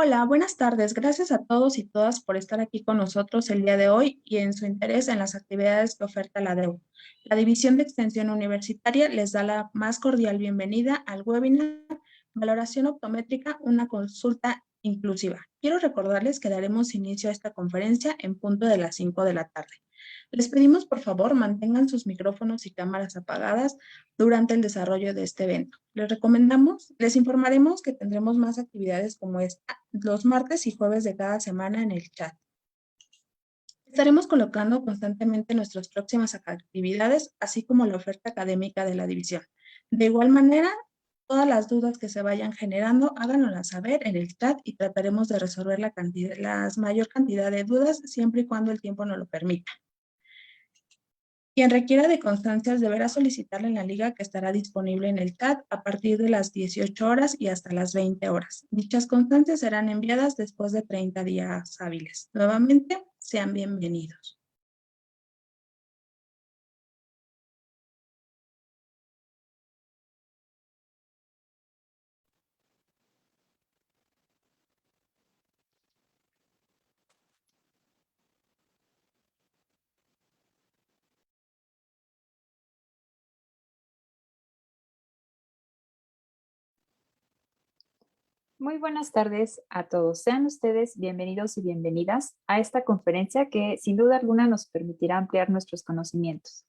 Hola, buenas tardes. Gracias a todos y todas por estar aquí con nosotros el día de hoy y en su interés en las actividades que oferta la DEU. La División de Extensión Universitaria les da la más cordial bienvenida al webinar Valoración Optométrica, una consulta inclusiva. Quiero recordarles que daremos inicio a esta conferencia en punto de las 5 de la tarde. Les pedimos, por favor, mantengan sus micrófonos y cámaras apagadas durante el desarrollo de este evento. Les informaremos que tendremos más actividades como esta los martes y jueves de cada semana en el chat. Estaremos colocando constantemente nuestras próximas actividades, así como la oferta académica de la división. De igual manera, todas las dudas que se vayan generando, háganoslas saber en el chat y trataremos de resolver la mayor cantidad de dudas siempre y cuando el tiempo nos lo permita. Quien requiera de constancias deberá solicitarla en la liga que estará disponible en el chat a partir de las 18 horas y hasta las 20 horas. Dichas constancias serán enviadas después de 30 días hábiles. Nuevamente, sean bienvenidos. Muy buenas tardes a todos. Sean ustedes bienvenidos y bienvenidas a esta conferencia que sin duda alguna nos permitirá ampliar nuestros conocimientos.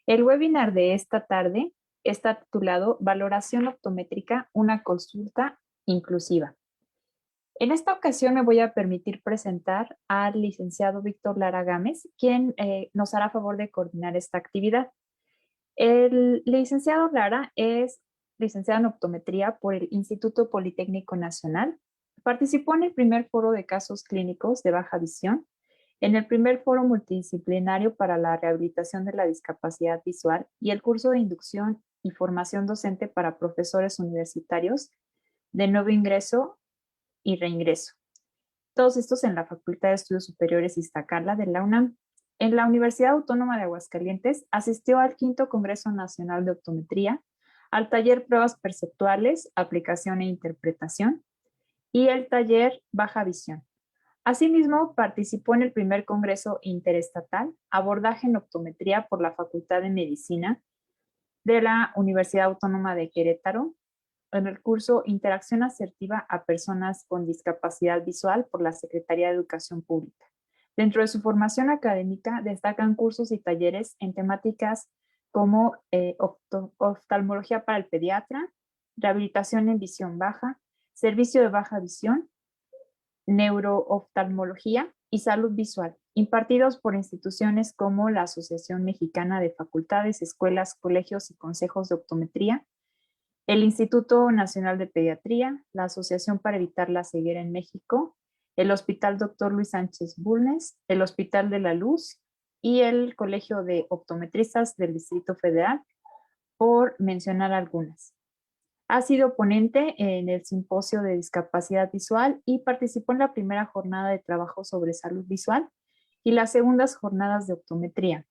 El webinar de esta tarde está titulado Valoración optométrica, una consulta inclusiva. En esta ocasión me voy a permitir presentar al licenciado Víctor Lara Gámez, quien nos hará favor de coordinar esta actividad. El licenciado Lara es licenciado en optometría por el Instituto Politécnico Nacional. Participó en el primer foro de casos clínicos de baja visión, en el primer foro multidisciplinario para la rehabilitación de la discapacidad visual y el curso de inducción y formación docente para profesores universitarios de nuevo ingreso y reingreso. Todos estos en la Facultad de Estudios Superiores Iztacala de la UNAM. En la Universidad Autónoma de Aguascalientes asistió al quinto Congreso Nacional de Optometría, al taller Pruebas Perceptuales, Aplicación e Interpretación y el taller Baja Visión. Asimismo, participó en el primer Congreso Interestatal, Abordaje en Optometría por la Facultad de Medicina de la Universidad Autónoma de Querétaro, en el curso Interacción Asertiva a Personas con Discapacidad Visual por la Secretaría de Educación Pública. Dentro de su formación académica destacan cursos y talleres en temáticas como oftalmología para el pediatra, rehabilitación en visión baja, servicio de baja visión, neurooftalmología y salud visual, impartidos por instituciones como la Asociación Mexicana de Facultades, Escuelas, Colegios y Consejos de Optometría, el Instituto Nacional de Pediatría, la Asociación para Evitar la Ceguera en México, el Hospital Dr. Luis Sánchez Bulnes, el Hospital de la Luz y el Colegio de Optometristas del Distrito Federal, por mencionar algunas. Ha sido ponente en el Simposio de Discapacidad Visual y participó en la primera jornada de trabajo sobre salud visual y las segundas jornadas de optometría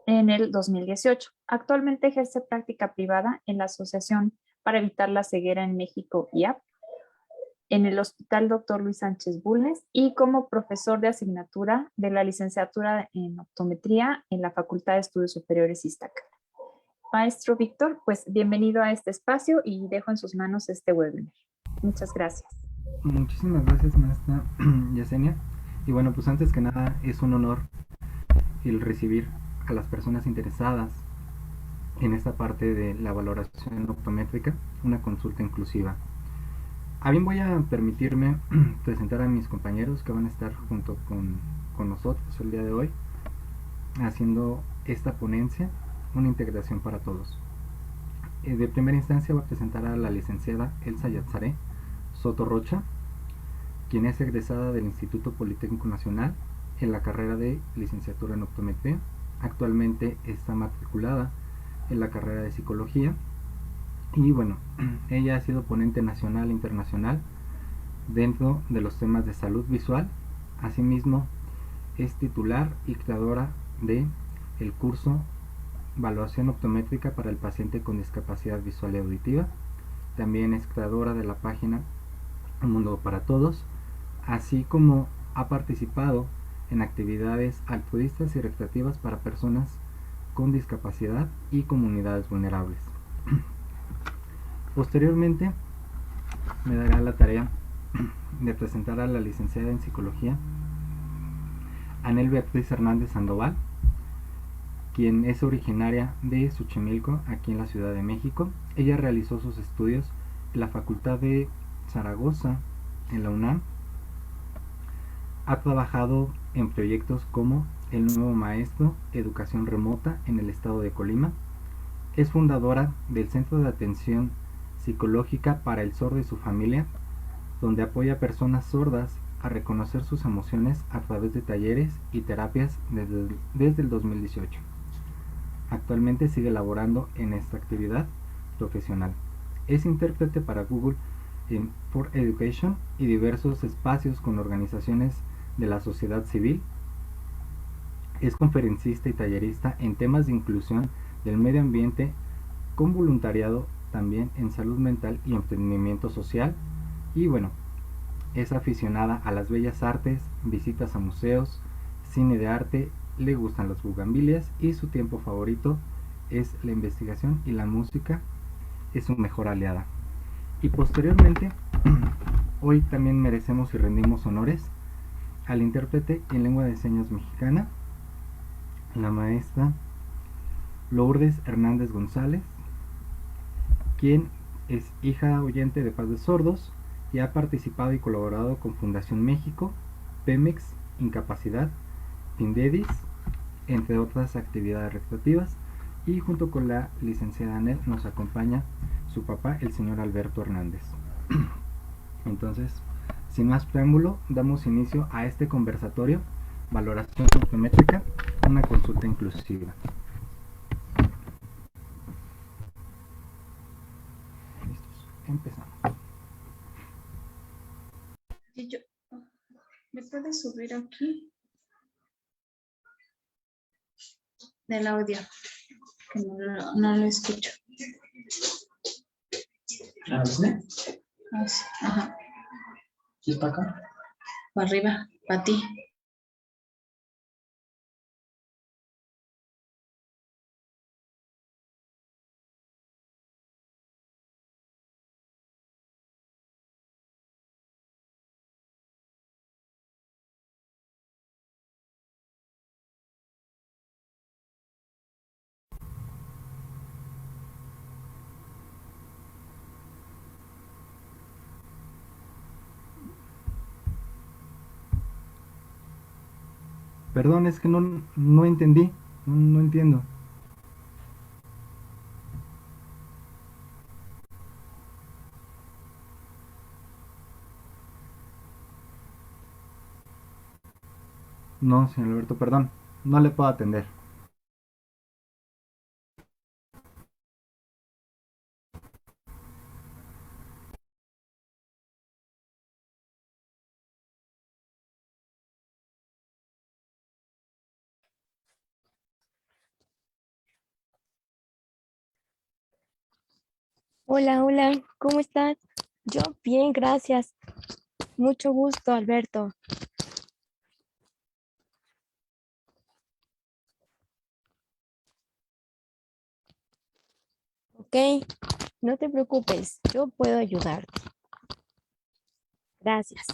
en el 2018. Actualmente ejerce práctica privada en la Asociación para Evitar la Ceguera en México, IAP, en el Hospital Dr. Luis Sánchez Bulnes y como profesor de asignatura de la licenciatura en optometría en la Facultad de Estudios Superiores Iztacala. Maestro Víctor, pues bienvenido a este espacio y dejo en sus manos este webinar. Muchas gracias. Muchísimas gracias, maestra Yesenia. Y bueno, pues antes que nada es un honor el recibir a las personas interesadas en esta parte de la valoración optométrica, una consulta inclusiva. A bien voy a permitirme presentar a mis compañeros que van a estar junto con nosotros el día de hoy, haciendo esta ponencia, una integración para todos. De primera instancia voy a presentar a la licenciada Elsa Yatzaré Soto Rocha, quien es egresada del Instituto Politécnico Nacional en la carrera de licenciatura en optometría. Actualmente está matriculada en la carrera de psicología y bueno, ella ha sido ponente nacional e internacional dentro de los temas de salud visual. Asimismo, es titular y creadora de el curso Evaluación optométrica para el paciente con discapacidad visual y auditiva. También es creadora de la página Un Mundo para Todos, así como ha participado en actividades altruistas y recreativas para personas con discapacidad y comunidades vulnerables. Posteriormente me dará la tarea de presentar a la licenciada en Psicología Anel Beatriz Hernández Sandoval, quien es originaria de Xochimilco, aquí en la Ciudad de México. Ella realizó sus estudios en la Facultad de Zaragoza, en la UNAM. Ha trabajado en proyectos como El Nuevo Maestro, Educación Remota en el estado de Colima. Es fundadora del Centro de Atención Psicológica para el Sordo y su Familia, donde apoya a personas sordas a reconocer sus emociones a través de talleres y terapias desde el 2018. Actualmente sigue laborando en esta actividad profesional. Es intérprete para Google for Education y diversos espacios con organizaciones de la sociedad civil. Es conferencista y tallerista en temas de inclusión del medio ambiente, con voluntariado también en salud mental y emprendimiento social. Y bueno, es aficionada a las bellas artes, visitas a museos, cine de arte, le gustan las bugambilias y su tiempo favorito es la investigación, y la música es su mejor aliada. Y posteriormente, hoy también merecemos y rendimos honores al intérprete en lengua de señas mexicana, la maestra Lourdes Hernández González, quien es hija oyente de Paz de Sordos y ha participado y colaborado con Fundación México, Pemex, Incapacidad, Pindedis, entre otras actividades recreativas. Y junto con la licenciada Anel nos acompaña su papá, el señor Alberto Hernández. Entonces, sin más preámbulo, damos inicio a este conversatorio, Valoración Psicométrica, una consulta inclusiva. Listos, empezamos. ¿Me puedes subir aquí del audio? Que no lo escucho. ¿Sí? Así, ajá. ¿Sí para acá? Para arriba, para ti. Perdón, es que no entendí, no entiendo. No, señor Alberto, perdón, no le puedo atender. Hola, hola, ¿cómo estás? Yo bien, gracias. Mucho gusto, Alberto. Ok, no te preocupes, yo puedo ayudarte. Gracias.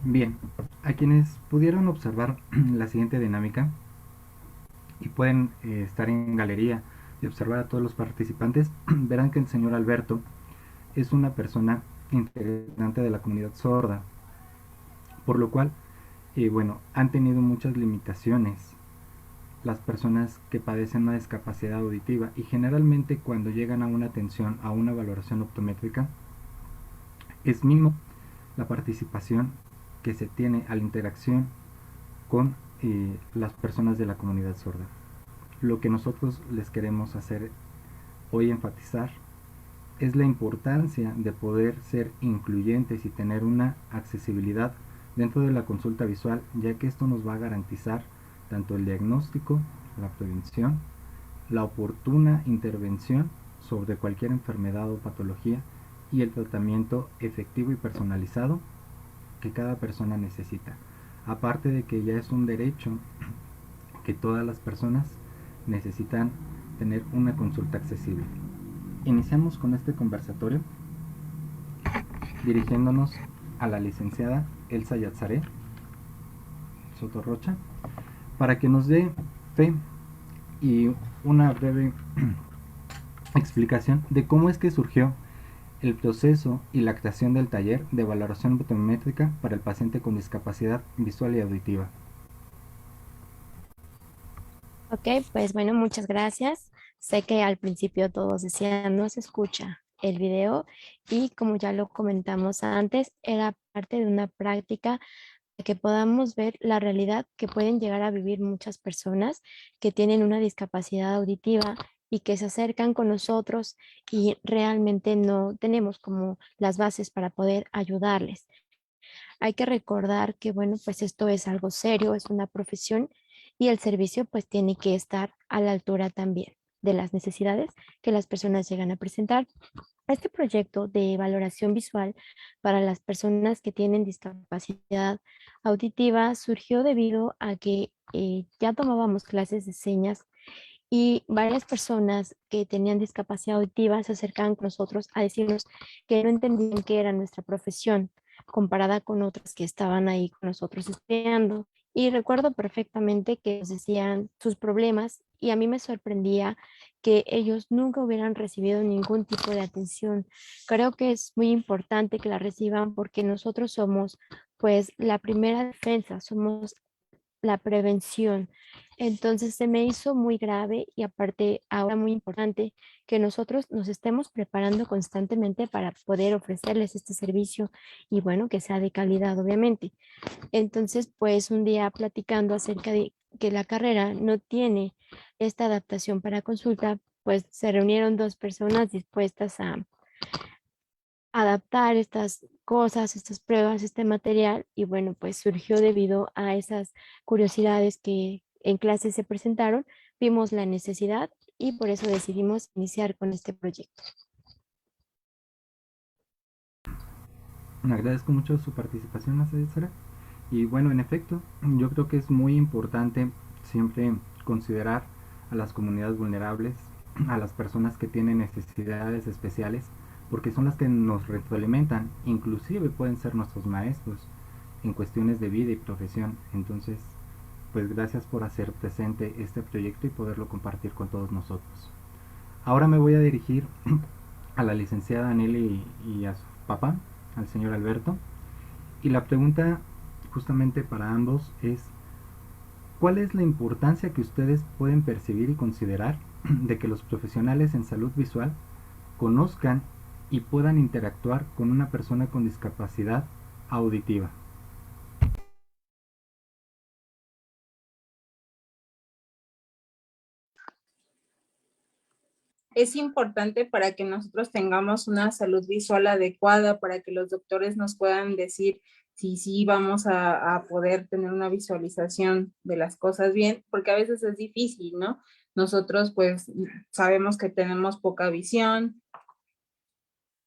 Bien, a quienes pudieron observar la siguiente dinámica y pueden estar en galería y observar a todos los participantes, verán que el señor Alberto es una persona integrante de la comunidad sorda, por lo cual, bueno, han tenido muchas limitaciones las personas que padecen una discapacidad auditiva, y generalmente cuando llegan a una atención, a una valoración optométrica, es mínimo la participación que se tiene a la interacción con las personas de la comunidad sorda. Lo que nosotros les queremos hacer hoy enfatizar es la importancia de poder ser incluyentes y tener una accesibilidad dentro de la consulta visual, ya que esto nos va a garantizar tanto el diagnóstico, la prevención, la oportuna intervención sobre cualquier enfermedad o patología y el tratamiento efectivo y personalizado que cada persona necesita. Aparte de que ya es un derecho que todas las personas necesitan tener una consulta accesible. Iniciamos con este conversatorio dirigiéndonos a la licenciada Elsa Yatzaré Soto Rocha para que nos dé fe y una breve explicación de cómo es que surgió el proceso y la creación del taller de valoración botométrica para el paciente con discapacidad visual y auditiva. Ok, pues bueno, muchas gracias. Sé que al principio todos decían no se escucha el video y como ya lo comentamos antes, era parte de una práctica de que podamos ver la realidad que pueden llegar a vivir muchas personas que tienen una discapacidad auditiva y que se acercan con nosotros y realmente no tenemos como las bases para poder ayudarles. Hay que recordar que, bueno, pues esto es algo serio, es una profesión y el servicio pues tiene que estar a la altura también de las necesidades que las personas llegan a presentar. Este proyecto de valoración visual para las personas que tienen discapacidad auditiva surgió debido a que ya tomábamos clases de señas y varias personas que tenían discapacidad auditiva se acercaban con nosotros a decirnos que no entendían qué era nuestra profesión comparada con otras que estaban ahí con nosotros estudiando. Y recuerdo perfectamente que nos decían sus problemas y a mí me sorprendía que ellos nunca hubieran recibido ningún tipo de atención. Creo que es muy importante que la reciban porque nosotros somos pues la primera defensa, somos la prevención. Entonces se me hizo muy grave y aparte ahora muy importante que nosotros nos estemos preparando constantemente para poder ofrecerles este servicio y bueno, que sea de calidad, obviamente. Entonces, pues un día platicando acerca de que la carrera no tiene esta adaptación para consulta, pues se reunieron dos personas dispuestas a adaptar estas cosas, estas pruebas, este material y bueno, pues surgió debido a esas curiosidades que en clase se presentaron, vimos la necesidad y por eso decidimos iniciar con este proyecto. Agradezco mucho su participación, Sara. Y bueno, en efecto, yo creo que es muy importante siempre considerar a las comunidades vulnerables, a las personas que tienen necesidades especiales, porque son las que nos retroalimentan, inclusive pueden ser nuestros maestros en cuestiones de vida y profesión. Entonces, pues gracias por hacer presente este proyecto y poderlo compartir con todos nosotros. Ahora me voy a dirigir a la licenciada Nelly y a su papá, al señor Alberto. Y la pregunta justamente para ambos es, ¿cuál es la importancia que ustedes pueden percibir y considerar de que los profesionales en salud visual conozcan y puedan interactuar con una persona con discapacidad auditiva? Es importante para que nosotros tengamos una salud visual adecuada, para que los doctores nos puedan decir si sí vamos a poder tener una visualización de las cosas bien, porque a veces es difícil, ¿no? Nosotros pues sabemos que tenemos poca visión,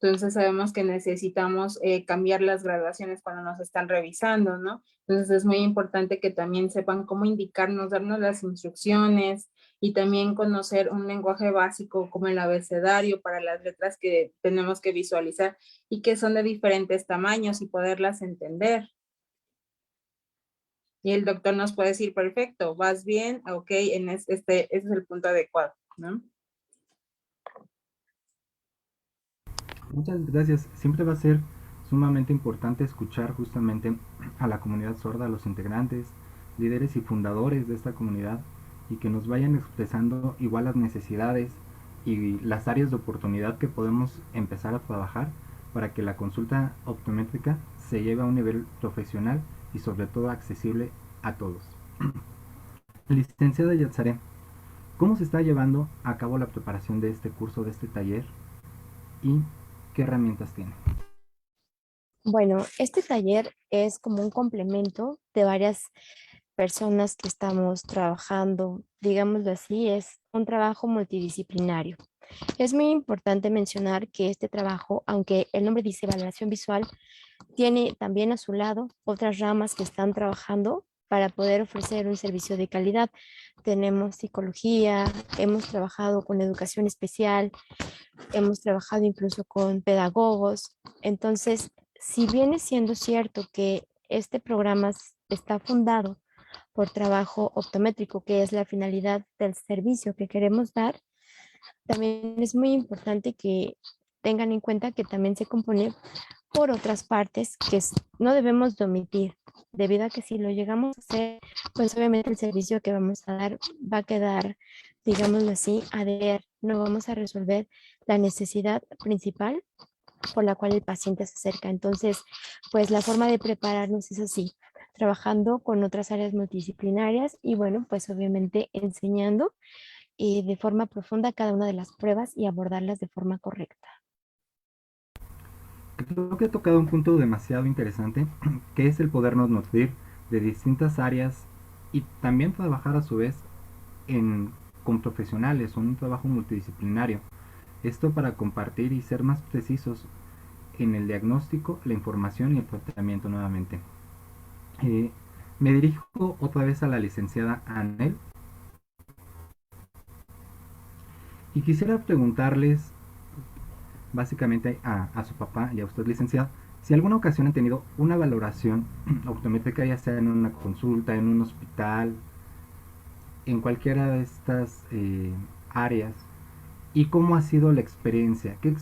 entonces sabemos que necesitamos cambiar las graduaciones cuando nos están revisando, ¿no? Entonces es muy importante que también sepan cómo indicarnos, darnos las instrucciones y también conocer un lenguaje básico como el abecedario para las letras que tenemos que visualizar y que son de diferentes tamaños y poderlas entender. Y el doctor nos puede decir, perfecto, vas bien, ok, ese es el punto adecuado, ¿no? Muchas gracias. Siempre va a ser sumamente importante escuchar justamente a la comunidad sorda, a los integrantes, líderes y fundadores de esta comunidad y que nos vayan expresando igual las necesidades y las áreas de oportunidad que podemos empezar a trabajar para que la consulta optométrica se lleve a un nivel profesional y sobre todo accesible a todos. Licenciada Yatzaré, ¿cómo se está llevando a cabo la preparación de este curso, de este taller? y qué herramientas tiene. Bueno, este taller es como un complemento de varias personas que estamos trabajando, digámoslo así, es un trabajo multidisciplinario. Es muy importante mencionar que este trabajo, aunque el nombre dice evaluación visual, tiene también a su lado otras ramas que están trabajando para poder ofrecer un servicio de calidad. Tenemos psicología, hemos trabajado con educación especial, hemos trabajado incluso con pedagogos. Entonces, si viene siendo cierto que este programa está fundado por trabajo optométrico, que es la finalidad del servicio que queremos dar, también es muy importante que tengan en cuenta que también se compone por otras partes que no debemos de omitir, debido a que si lo llegamos a hacer, pues obviamente el servicio que vamos a dar va a quedar, digámoslo así, a deber. No vamos a resolver la necesidad principal por la cual el paciente se acerca. Entonces, pues la forma de prepararnos es así, trabajando con otras áreas multidisciplinarias y bueno, pues obviamente enseñando de forma profunda cada una de las pruebas y abordarlas de forma correcta. Creo que he tocado un punto demasiado interesante, que es el podernos nutrir de distintas áreas y también trabajar a su vez con profesionales o un trabajo multidisciplinario. Esto para compartir y ser más precisos en el diagnóstico, la información y el tratamiento nuevamente. Me dirijo otra vez a la licenciada Anel y quisiera preguntarles básicamente a su papá y a usted, licenciado, si alguna ocasión han tenido una valoración optométrica, ya sea en una consulta, en un hospital, en cualquiera de estas áreas, y cómo ha sido la experiencia, qué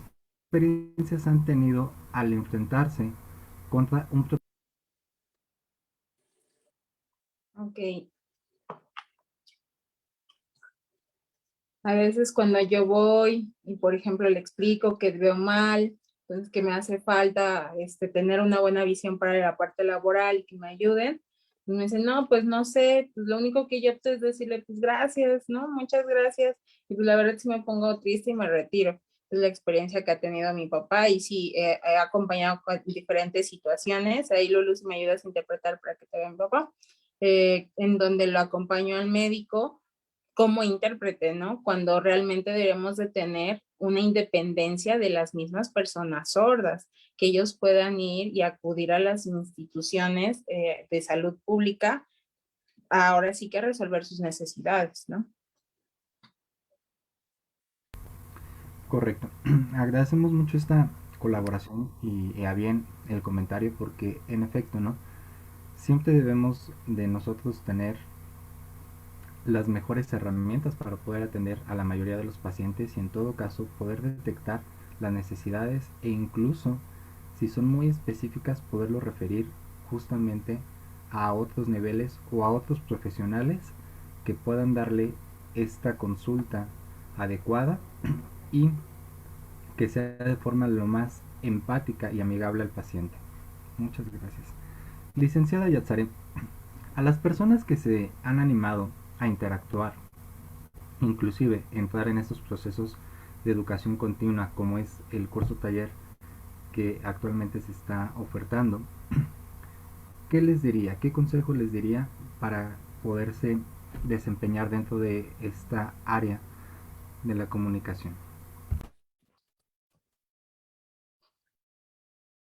experiencias han tenido al enfrentarse contra un... Ok. A veces cuando yo voy y, por ejemplo, le explico que veo mal, entonces que me hace falta tener una buena visión para la parte laboral y que me ayuden, y me dicen, no, pues no sé, pues lo único que yo opto es decirle, pues gracias, ¿no? Muchas gracias. Y pues la verdad sí me pongo triste y me retiro. Es la experiencia que ha tenido mi papá y sí, he acompañado con diferentes situaciones. Ahí Lulu, si me ayudas a interpretar para que te vea mi papá, en donde lo acompaño al médico como intérprete, ¿no? Cuando realmente debemos de tener una independencia de las mismas personas sordas, que ellos puedan ir y acudir a las instituciones de salud pública, ahora sí que resolver sus necesidades, ¿no? Correcto. Agradecemos mucho esta colaboración y a bien el comentario porque en efecto, ¿no? Siempre debemos de nosotros tener las mejores herramientas para poder atender a la mayoría de los pacientes y en todo caso poder detectar las necesidades e incluso si son muy específicas poderlo referir justamente a otros niveles o a otros profesionales que puedan darle esta consulta adecuada y que sea de forma lo más empática y amigable al paciente. Muchas gracias. Licenciada Yatzare, a las personas que se han animado a interactuar, inclusive entrar en estos procesos de educación continua como es el curso taller que actualmente se está ofertando, ¿qué les diría? ¿Qué consejo les diría para poderse desempeñar dentro de esta área de la comunicación?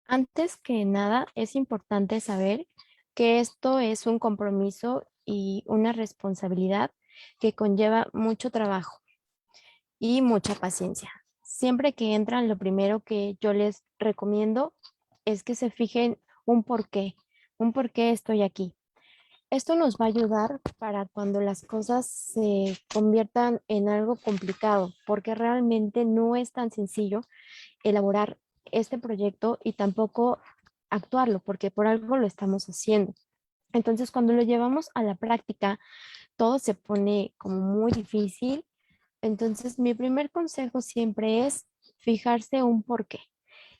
Antes que nada, es importante saber que esto es un compromiso y una responsabilidad que conlleva mucho trabajo y mucha paciencia. Siempre que entran, lo primero que yo les recomiendo es que se fijen un por qué estoy aquí. Esto nos va a ayudar para cuando las cosas se conviertan en algo complicado, porque realmente no es tan sencillo elaborar este proyecto y tampoco actuarlo, porque por algo lo estamos haciendo. Entonces, cuando lo llevamos a la práctica, todo se pone como muy difícil. Entonces, mi primer consejo siempre es fijarse un porqué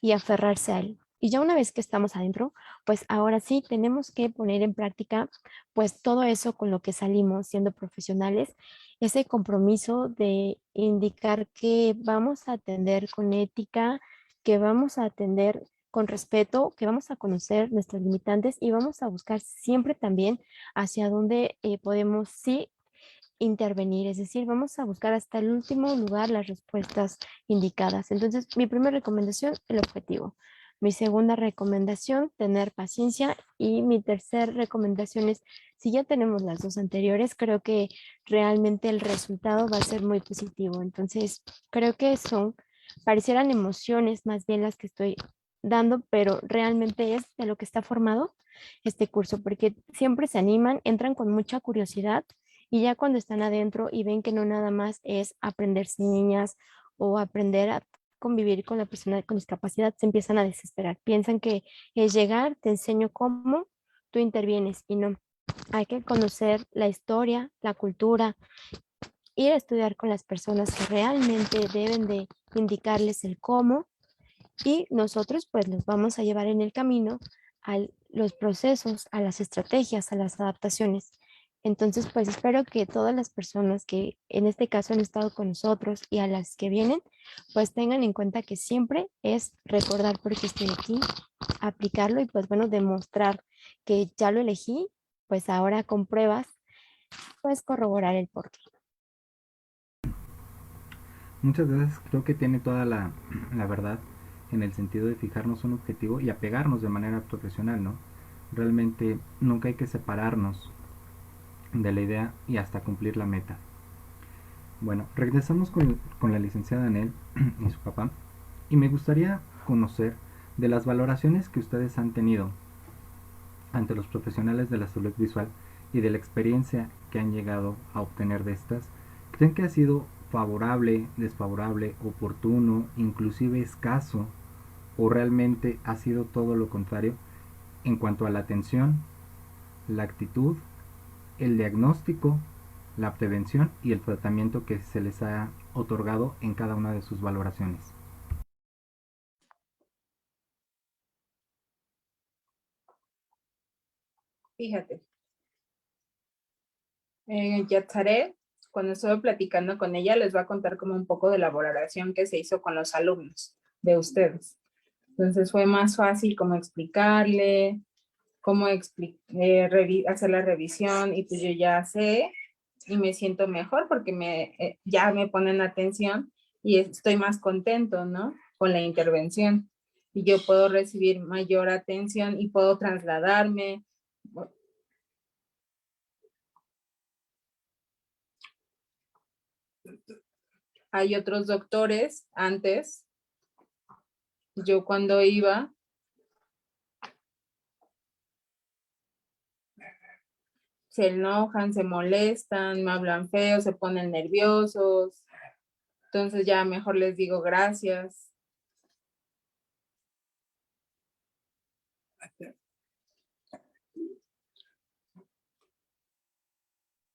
y aferrarse a él. Y ya una vez que estamos adentro, pues ahora sí tenemos que poner en práctica pues todo eso con lo que salimos siendo profesionales, ese compromiso de indicar que vamos a atender con ética, que vamos a atender con respeto, que vamos a conocer nuestros limitantes y vamos a buscar siempre también hacia dónde podemos sí intervenir, es decir, vamos a buscar hasta el último lugar las respuestas indicadas. Entonces, mi primera recomendación, el objetivo. Mi segunda recomendación, tener paciencia. Y mi tercera recomendación es, si ya tenemos las dos anteriores, creo que realmente el resultado va a ser muy positivo. Entonces, creo que parecieran emociones más bien las que estoy dando, pero realmente es de lo que está formado este curso, porque siempre se animan, entran con mucha curiosidad y ya cuando están adentro y ven que no nada más es aprender señas o aprender a convivir con la persona con discapacidad, se empiezan a desesperar. Piensan que es llegar, te enseño cómo, tú intervienes y no. Hay que conocer la historia, la cultura, ir a estudiar con las personas que realmente deben de indicarles el cómo y nosotros pues los vamos a llevar en el camino a los procesos, a las estrategias, a las adaptaciones. Entonces, pues espero que todas las personas que en este caso han estado con nosotros y a las que vienen, pues tengan en cuenta que siempre es recordar por qué estoy aquí, aplicarlo y pues bueno, demostrar que ya lo elegí, pues ahora con pruebas, pues corroborar el porqué. Muchas veces creo que tiene toda la verdad en el sentido de fijarnos un objetivo y apegarnos de manera profesional, ¿no? Realmente nunca hay que separarnos de la idea y hasta cumplir la meta. Bueno, regresamos con la licenciada Anel y su papá y me gustaría conocer de las valoraciones que ustedes han tenido ante los profesionales de la salud visual y de la experiencia que han llegado a obtener de estas. ¿Creen que ha sido favorable, desfavorable, oportuno, inclusive escaso, o realmente ha sido todo lo contrario en cuanto a la atención, la actitud, el diagnóstico, la prevención y el tratamiento que se les ha otorgado en cada una de sus valoraciones? Fíjate, Yatzaré, cuando estuve platicando con ella, les va a contar como un poco de la valoración que se hizo con los alumnos de ustedes. Entonces fue más fácil como explicarle, cómo hacer la revisión y pues yo ya sé y me siento mejor porque ya me ponen atención y estoy más contento, ¿no? Con la intervención. Y yo puedo recibir mayor atención y puedo trasladarme. Hay otros doctores antes, yo cuando iba, se enojan, se molestan, me hablan feo, se ponen nerviosos. Entonces ya mejor les digo gracias.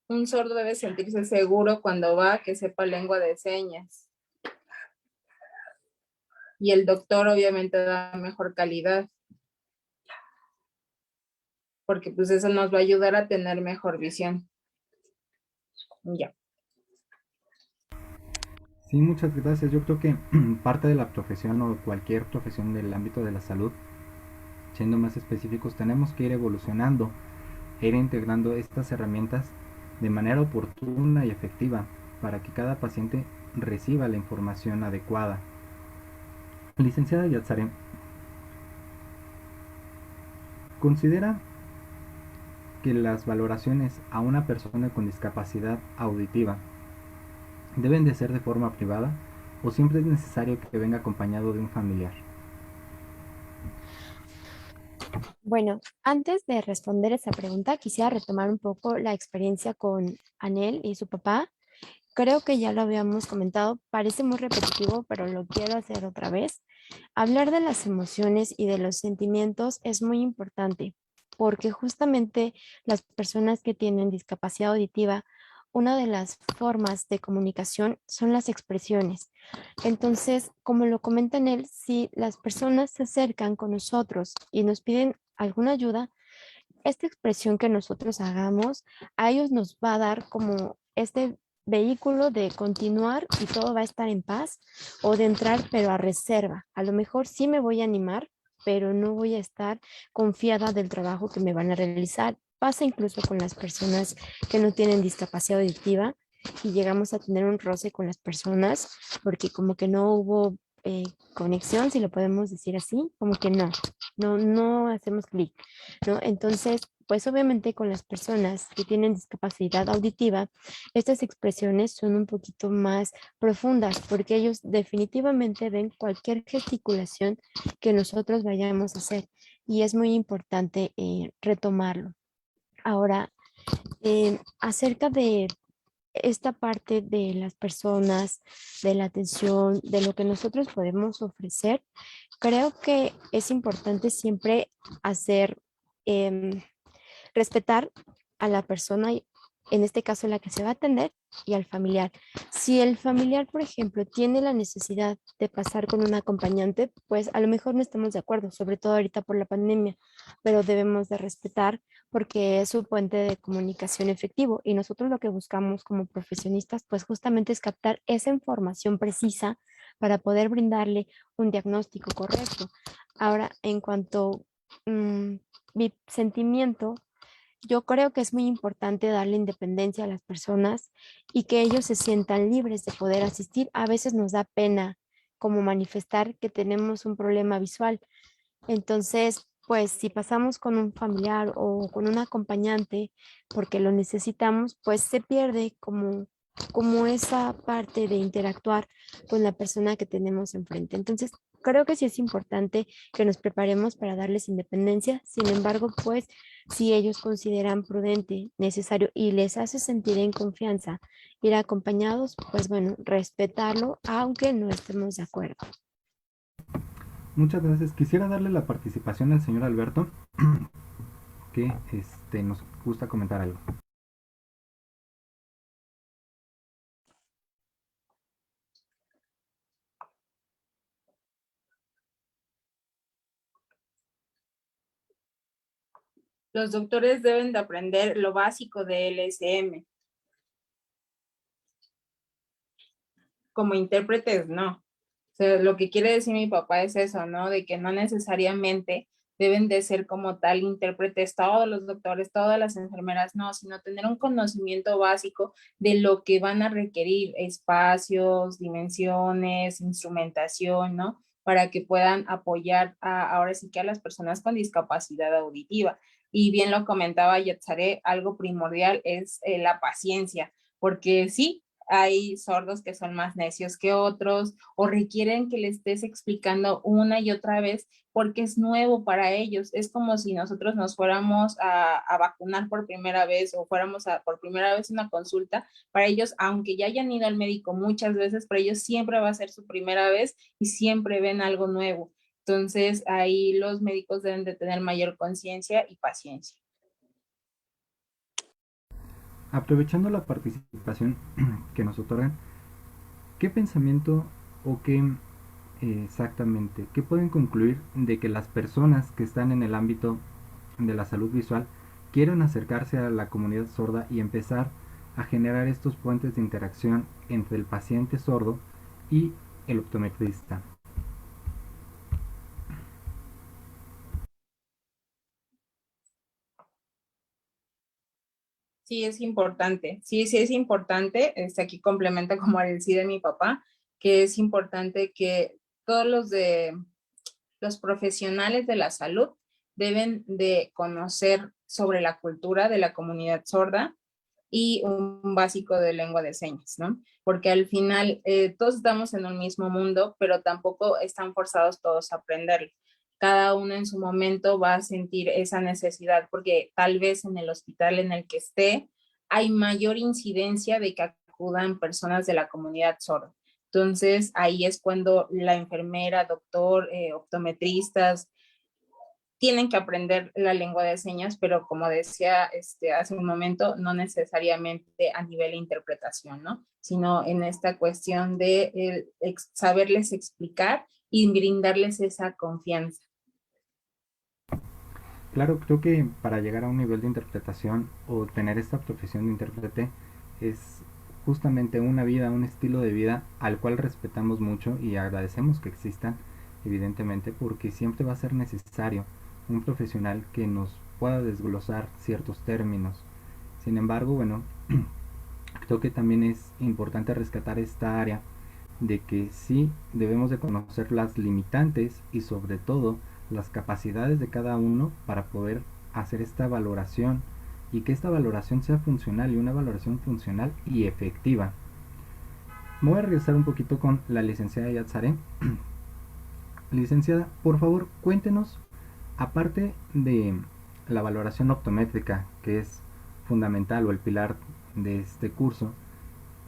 Un sordo debe sentirse seguro cuando va, que sepa lengua de señas. Y el doctor obviamente da mejor calidad. Porque pues eso nos va a ayudar a tener mejor visión. Ya. Sí, muchas gracias. Yo creo que parte de la profesión o cualquier profesión del ámbito de la salud, siendo más específicos, tenemos que ir evolucionando e ir integrando estas herramientas de manera oportuna y efectiva para que cada paciente reciba la información adecuada. Licenciada Yatzaré, ¿considera que las valoraciones a una persona con discapacidad auditiva deben de ser de forma privada o siempre es necesario que venga acompañado de un familiar? Bueno, antes de responder esa pregunta, quisiera retomar un poco la experiencia con Anel y su papá. Creo que ya lo habíamos comentado, parece muy repetitivo, pero lo quiero hacer otra vez. Hablar de las emociones y de los sentimientos es muy importante porque justamente las personas que tienen discapacidad auditiva una de las formas de comunicación son las expresiones. Entonces, como lo comenta en él, si las personas se acercan con nosotros y nos piden alguna ayuda, esta expresión que nosotros hagamos, a ellos nos va a dar como este vehículo de continuar y todo va a estar en paz, o de entrar pero a reserva. A lo mejor sí me voy a animar, pero no voy a estar confiada del trabajo que me van a realizar. Pasa incluso con las personas que no tienen discapacidad auditiva y llegamos a tener un roce con las personas porque como que no hubo conexión, si lo podemos decir así, como que no hacemos clic, ¿no? Entonces, pues obviamente con las personas que tienen discapacidad auditiva, estas expresiones son un poquito más profundas porque ellos definitivamente ven cualquier gesticulación que nosotros vayamos a hacer y es muy importante retomarlo. Ahora, acerca de esta parte de las personas, de la atención, de lo que nosotros podemos ofrecer, creo que es importante siempre hacer, em, respetar a la persona, en este caso la que se va a atender, y al familiar. Si el familiar, por ejemplo, tiene la necesidad de pasar con un acompañante, pues a lo mejor no estamos de acuerdo, sobre todo ahorita por la pandemia, pero debemos de respetar porque es su puente de comunicación efectivo y nosotros lo que buscamos como profesionistas, pues justamente es captar esa información precisa para poder brindarle un diagnóstico correcto. Ahora, en cuanto mi sentimiento, yo creo que es muy importante darle independencia a las personas y que ellos se sientan libres de poder asistir. A veces nos da pena como manifestar que tenemos un problema visual. Entonces, pues si pasamos con un familiar o con un acompañante porque lo necesitamos, pues se pierde como esa parte de interactuar con la persona que tenemos enfrente. Entonces, creo que sí es importante que nos preparemos para darles independencia. Sin embargo, pues si ellos consideran prudente, necesario y les hace sentir en confianza ir acompañados, pues bueno, respetarlo, aunque no estemos de acuerdo. Muchas gracias. Quisiera darle la participación al señor Alberto, que nos gusta comentar algo. Los doctores deben de aprender lo básico de LSM. Como intérpretes, no. O sea, lo que quiere decir mi papá es eso, ¿no? De que no necesariamente deben de ser como tal intérpretes todos los doctores, todas las enfermeras, no, sino tener un conocimiento básico de lo que van a requerir, espacios, dimensiones, instrumentación, ¿no? Para que puedan apoyar ahora sí que a las personas con discapacidad auditiva. Y bien lo comentaba Yatzaré, algo primordial es la paciencia, porque sí, hay sordos que son más necios que otros o requieren que le estés explicando una y otra vez porque es nuevo para ellos. Es como si nosotros nos fuéramos a vacunar por primera vez o fuéramos por primera vez una consulta. Para ellos, aunque ya hayan ido al médico muchas veces, para ellos siempre va a ser su primera vez y siempre ven algo nuevo. Entonces, ahí los médicos deben de tener mayor conciencia y paciencia. Aprovechando la participación que nos otorgan, ¿qué pensamiento o qué exactamente, qué pueden concluir de que las personas que están en el ámbito de la salud visual quieran acercarse a la comunidad sorda y empezar a generar estos puentes de interacción entre el paciente sordo y el optometrista? Sí, es importante. Sí, sí es importante. Aquí complemento como el sí de mi papá, que es importante que todos los profesionales de la salud deben de conocer sobre la cultura de la comunidad sorda y un básico de lengua de señas, ¿no? Porque al final todos estamos en un mismo mundo, pero tampoco están forzados todos a aprenderlo. Cada uno en su momento va a sentir esa necesidad, porque tal vez en el hospital en el que esté hay mayor incidencia de que acudan personas de la comunidad sorda. Entonces, ahí es cuando la enfermera, doctor, optometristas, tienen que aprender la lengua de señas, pero como decía hace un momento, no necesariamente a nivel de interpretación, ¿no? Sino en esta cuestión de saberles explicar y brindarles esa confianza. Claro, creo que para llegar a un nivel de interpretación o tener esta profesión de intérprete es justamente una vida, un estilo de vida al cual respetamos mucho y agradecemos que existan, evidentemente, porque siempre va a ser necesario un profesional que nos pueda desglosar ciertos términos. Sin embargo, bueno, creo que también es importante rescatar esta área de que sí debemos de conocer las limitantes y sobre todo las capacidades de cada uno para poder hacer esta valoración y que esta valoración sea funcional y una valoración funcional y efectiva. Me voy a regresar un poquito con la licenciada Yatzare. Licenciada, por favor, cuéntenos, aparte de la valoración optométrica, que es fundamental o el pilar de este curso,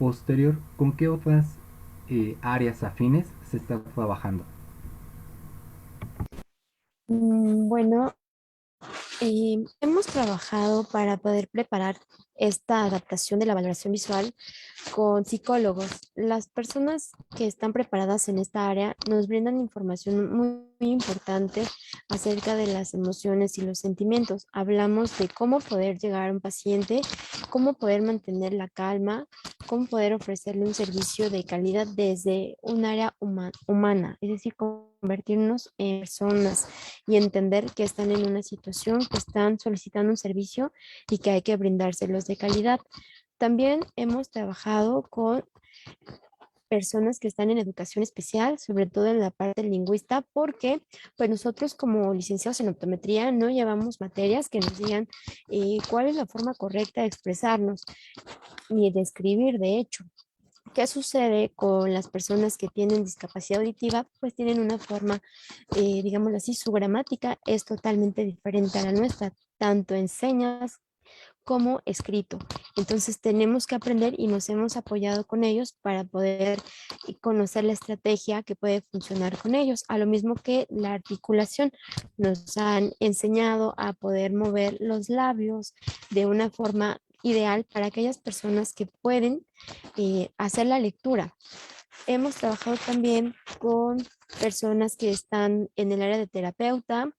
posterior, ¿con qué otras áreas afines se está trabajando? Bueno, hemos trabajado para poder preparar esta adaptación de la valoración visual con psicólogos. Las personas que están preparadas en esta área nos brindan información muy importante acerca de las emociones y los sentimientos. Hablamos de cómo poder llegar a un paciente, cómo poder mantener la calma, cómo poder ofrecerle un servicio de calidad desde un área humana, es decir, convertirnos en personas y entender que están en una situación, que están solicitando un servicio y que hay que brindárselos de calidad. También hemos trabajado con personas que están en educación especial, sobre todo en la parte lingüista, porque pues nosotros como licenciados en optometría no llevamos materias que nos digan cuál es la forma correcta de expresarnos ni de escribir, de hecho. ¿Qué sucede con las personas que tienen discapacidad auditiva? Pues tienen una forma, digámoslo así, su gramática es totalmente diferente a la nuestra, tanto en señas como escrito. Entonces tenemos que aprender y nos hemos apoyado con ellos para poder conocer la estrategia que puede funcionar con ellos. A lo mismo que la articulación, nos han enseñado a poder mover los labios de una forma ideal para aquellas personas que pueden hacer la lectura. Hemos trabajado también con personas que están en el área de terapeuta,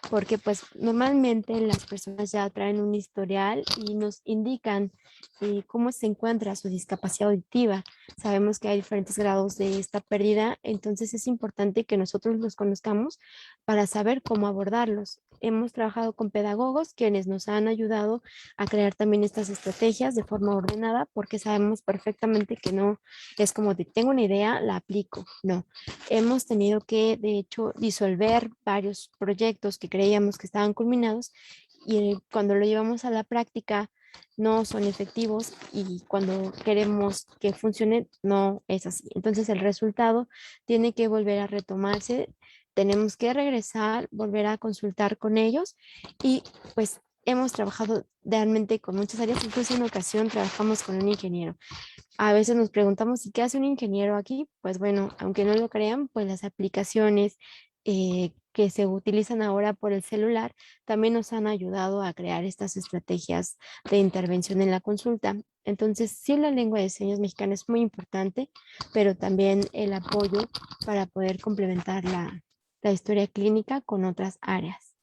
porque pues normalmente las personas ya traen un historial y nos indican cómo se encuentra su discapacidad auditiva. Sabemos que hay diferentes grados de esta pérdida, entonces es importante que nosotros los conozcamos para saber cómo abordarlos. Hemos trabajado con pedagogos quienes nos han ayudado a crear también estas estrategias de forma ordenada, porque sabemos perfectamente que no es como de tengo una idea, la aplico. No, hemos tenido que, de hecho, disolver varios proyectos que creíamos que estaban culminados y cuando lo llevamos a la práctica no son efectivos y cuando queremos que funcione no es así. Entonces el resultado tiene que volver a retomarse, tenemos que regresar, volver a consultar con ellos y pues hemos trabajado realmente con muchas áreas, incluso en ocasión trabajamos con un ingeniero. A veces nos preguntamos, ¿y qué hace un ingeniero aquí? Pues bueno, aunque no lo crean, pues las aplicaciones que se utilizan ahora por el celular también nos han ayudado a crear estas estrategias de intervención en la consulta. Entonces, sí, la lengua de señas mexicana es muy importante, pero también el apoyo para poder complementar la historia clínica con otras áreas.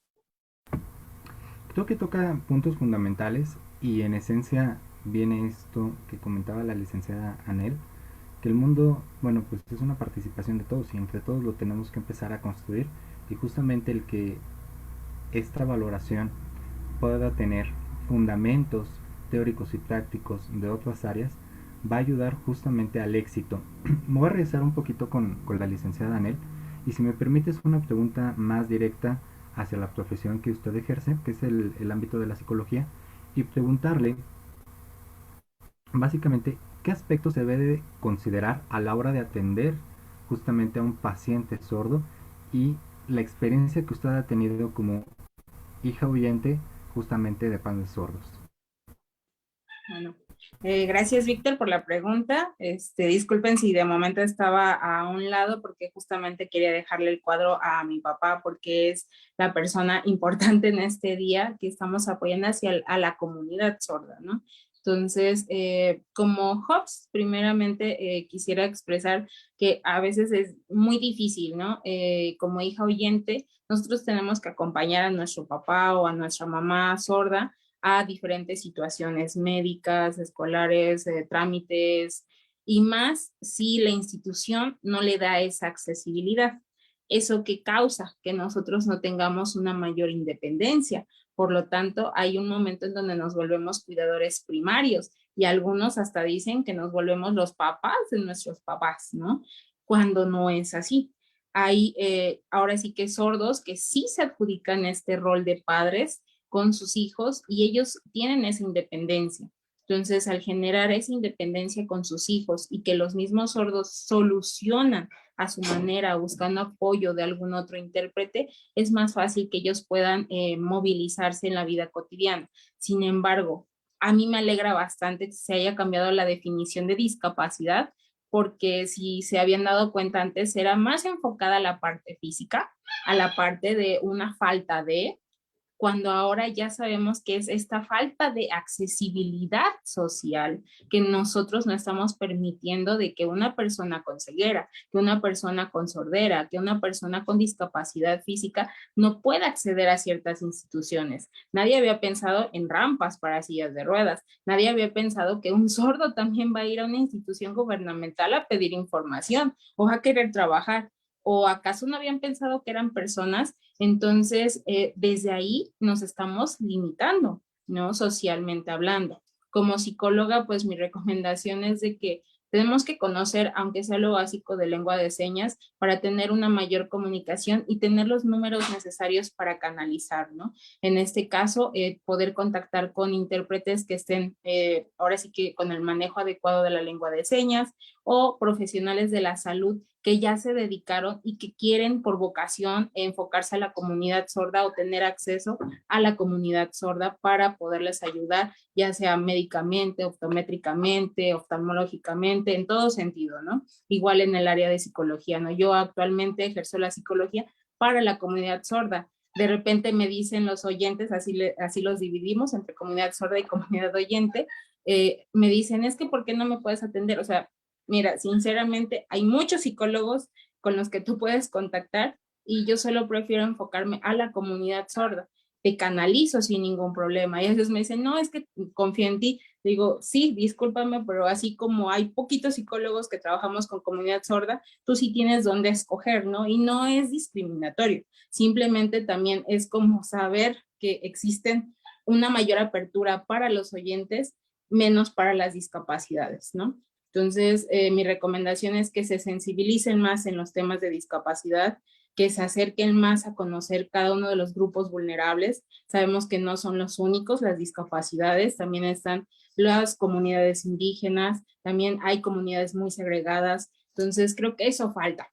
Creo que toca puntos fundamentales y en esencia viene esto que comentaba la licenciada Anel, que el mundo, bueno, pues es una participación de todos y entre todos lo tenemos que empezar a construir y justamente el que esta valoración pueda tener fundamentos teóricos y prácticos de otras áreas va a ayudar justamente al éxito. Me voy a regresar un poquito con la licenciada Anel y si me permites una pregunta más directa hacia la profesión que usted ejerce, que es el ámbito de la psicología, y preguntarle básicamente qué aspectos se debe considerar a la hora de atender justamente a un paciente sordo y la experiencia que usted ha tenido como hija oyente justamente de padres sordos. Bueno, Gracias, Víctor, por la pregunta. Disculpen si de momento estaba a un lado porque justamente quería dejarle el cuadro a mi papá porque es la persona importante en este día que estamos apoyando a la comunidad sorda, ¿no? Entonces, como Hobbes, primeramente quisiera expresar que a veces es muy difícil, ¿no? Como hija oyente, nosotros tenemos que acompañar a nuestro papá o a nuestra mamá sorda a diferentes situaciones médicas, escolares, trámites y más si la institución no le da esa accesibilidad. Eso que causa que nosotros no tengamos una mayor independencia. Por lo tanto, hay un momento en donde nos volvemos cuidadores primarios y algunos hasta dicen que nos volvemos los papás de nuestros papás, ¿no? Cuando no es así. Hay ahora sí que sordos que sí se adjudican este rol de padres con sus hijos y ellos tienen esa independencia. Entonces, al generar esa independencia con sus hijos y que los mismos sordos solucionan a su manera, buscando apoyo de algún otro intérprete, es más fácil que ellos puedan movilizarse en la vida cotidiana. Sin embargo, a mí me alegra bastante que se haya cambiado la definición de discapacidad, porque si se habían dado cuenta antes, era más enfocada a la parte física, a la parte de una falta de, cuando ahora ya sabemos que es esta falta de accesibilidad social que nosotros no estamos permitiendo de que una persona con ceguera, que una persona con sordera, que una persona con discapacidad física no pueda acceder a ciertas instituciones. Nadie había pensado en rampas para sillas de ruedas, nadie había pensado que un sordo también va a ir a una institución gubernamental a pedir información o a querer trabajar. ¿O acaso no habían pensado que eran personas? Entonces, desde ahí nos estamos limitando, ¿no? Socialmente hablando. Como psicóloga, pues mi recomendación es de que tenemos que conocer, aunque sea lo básico de lengua de señas, para tener una mayor comunicación y tener los números necesarios para canalizar, ¿no? En este caso, poder contactar con intérpretes que estén, ahora sí que con el manejo adecuado de la lengua de señas o profesionales de la salud que ya se dedicaron y que quieren por vocación enfocarse a la comunidad sorda o tener acceso a la comunidad sorda para poderles ayudar, ya sea médicamente, optométricamente, oftalmológicamente, en todo sentido, ¿no? Igual en el área de psicología, ¿no? Yo actualmente ejerzo la psicología para la comunidad sorda. De repente me dicen los oyentes, así los dividimos entre comunidad sorda y comunidad oyente, me dicen, es que ¿por qué no me puedes atender? O sea, mira, sinceramente, hay muchos psicólogos con los que tú puedes contactar y yo solo prefiero enfocarme a la comunidad sorda. Te canalizo sin ningún problema. Y a veces me dicen, no, es que confío en ti. Digo, sí, discúlpame, pero así como hay poquitos psicólogos que trabajamos con comunidad sorda, tú sí tienes dónde escoger, ¿no? Y no es discriminatorio. Simplemente también es como saber que existen una mayor apertura para los oyentes, menos para las discapacidades, ¿no? Entonces, mi recomendación es que se sensibilicen más en los temas de discapacidad, que se acerquen más a conocer cada uno de los grupos vulnerables. Sabemos que no son los únicos, las discapacidades, también están las comunidades indígenas, también hay comunidades muy segregadas. Entonces, creo que eso falta,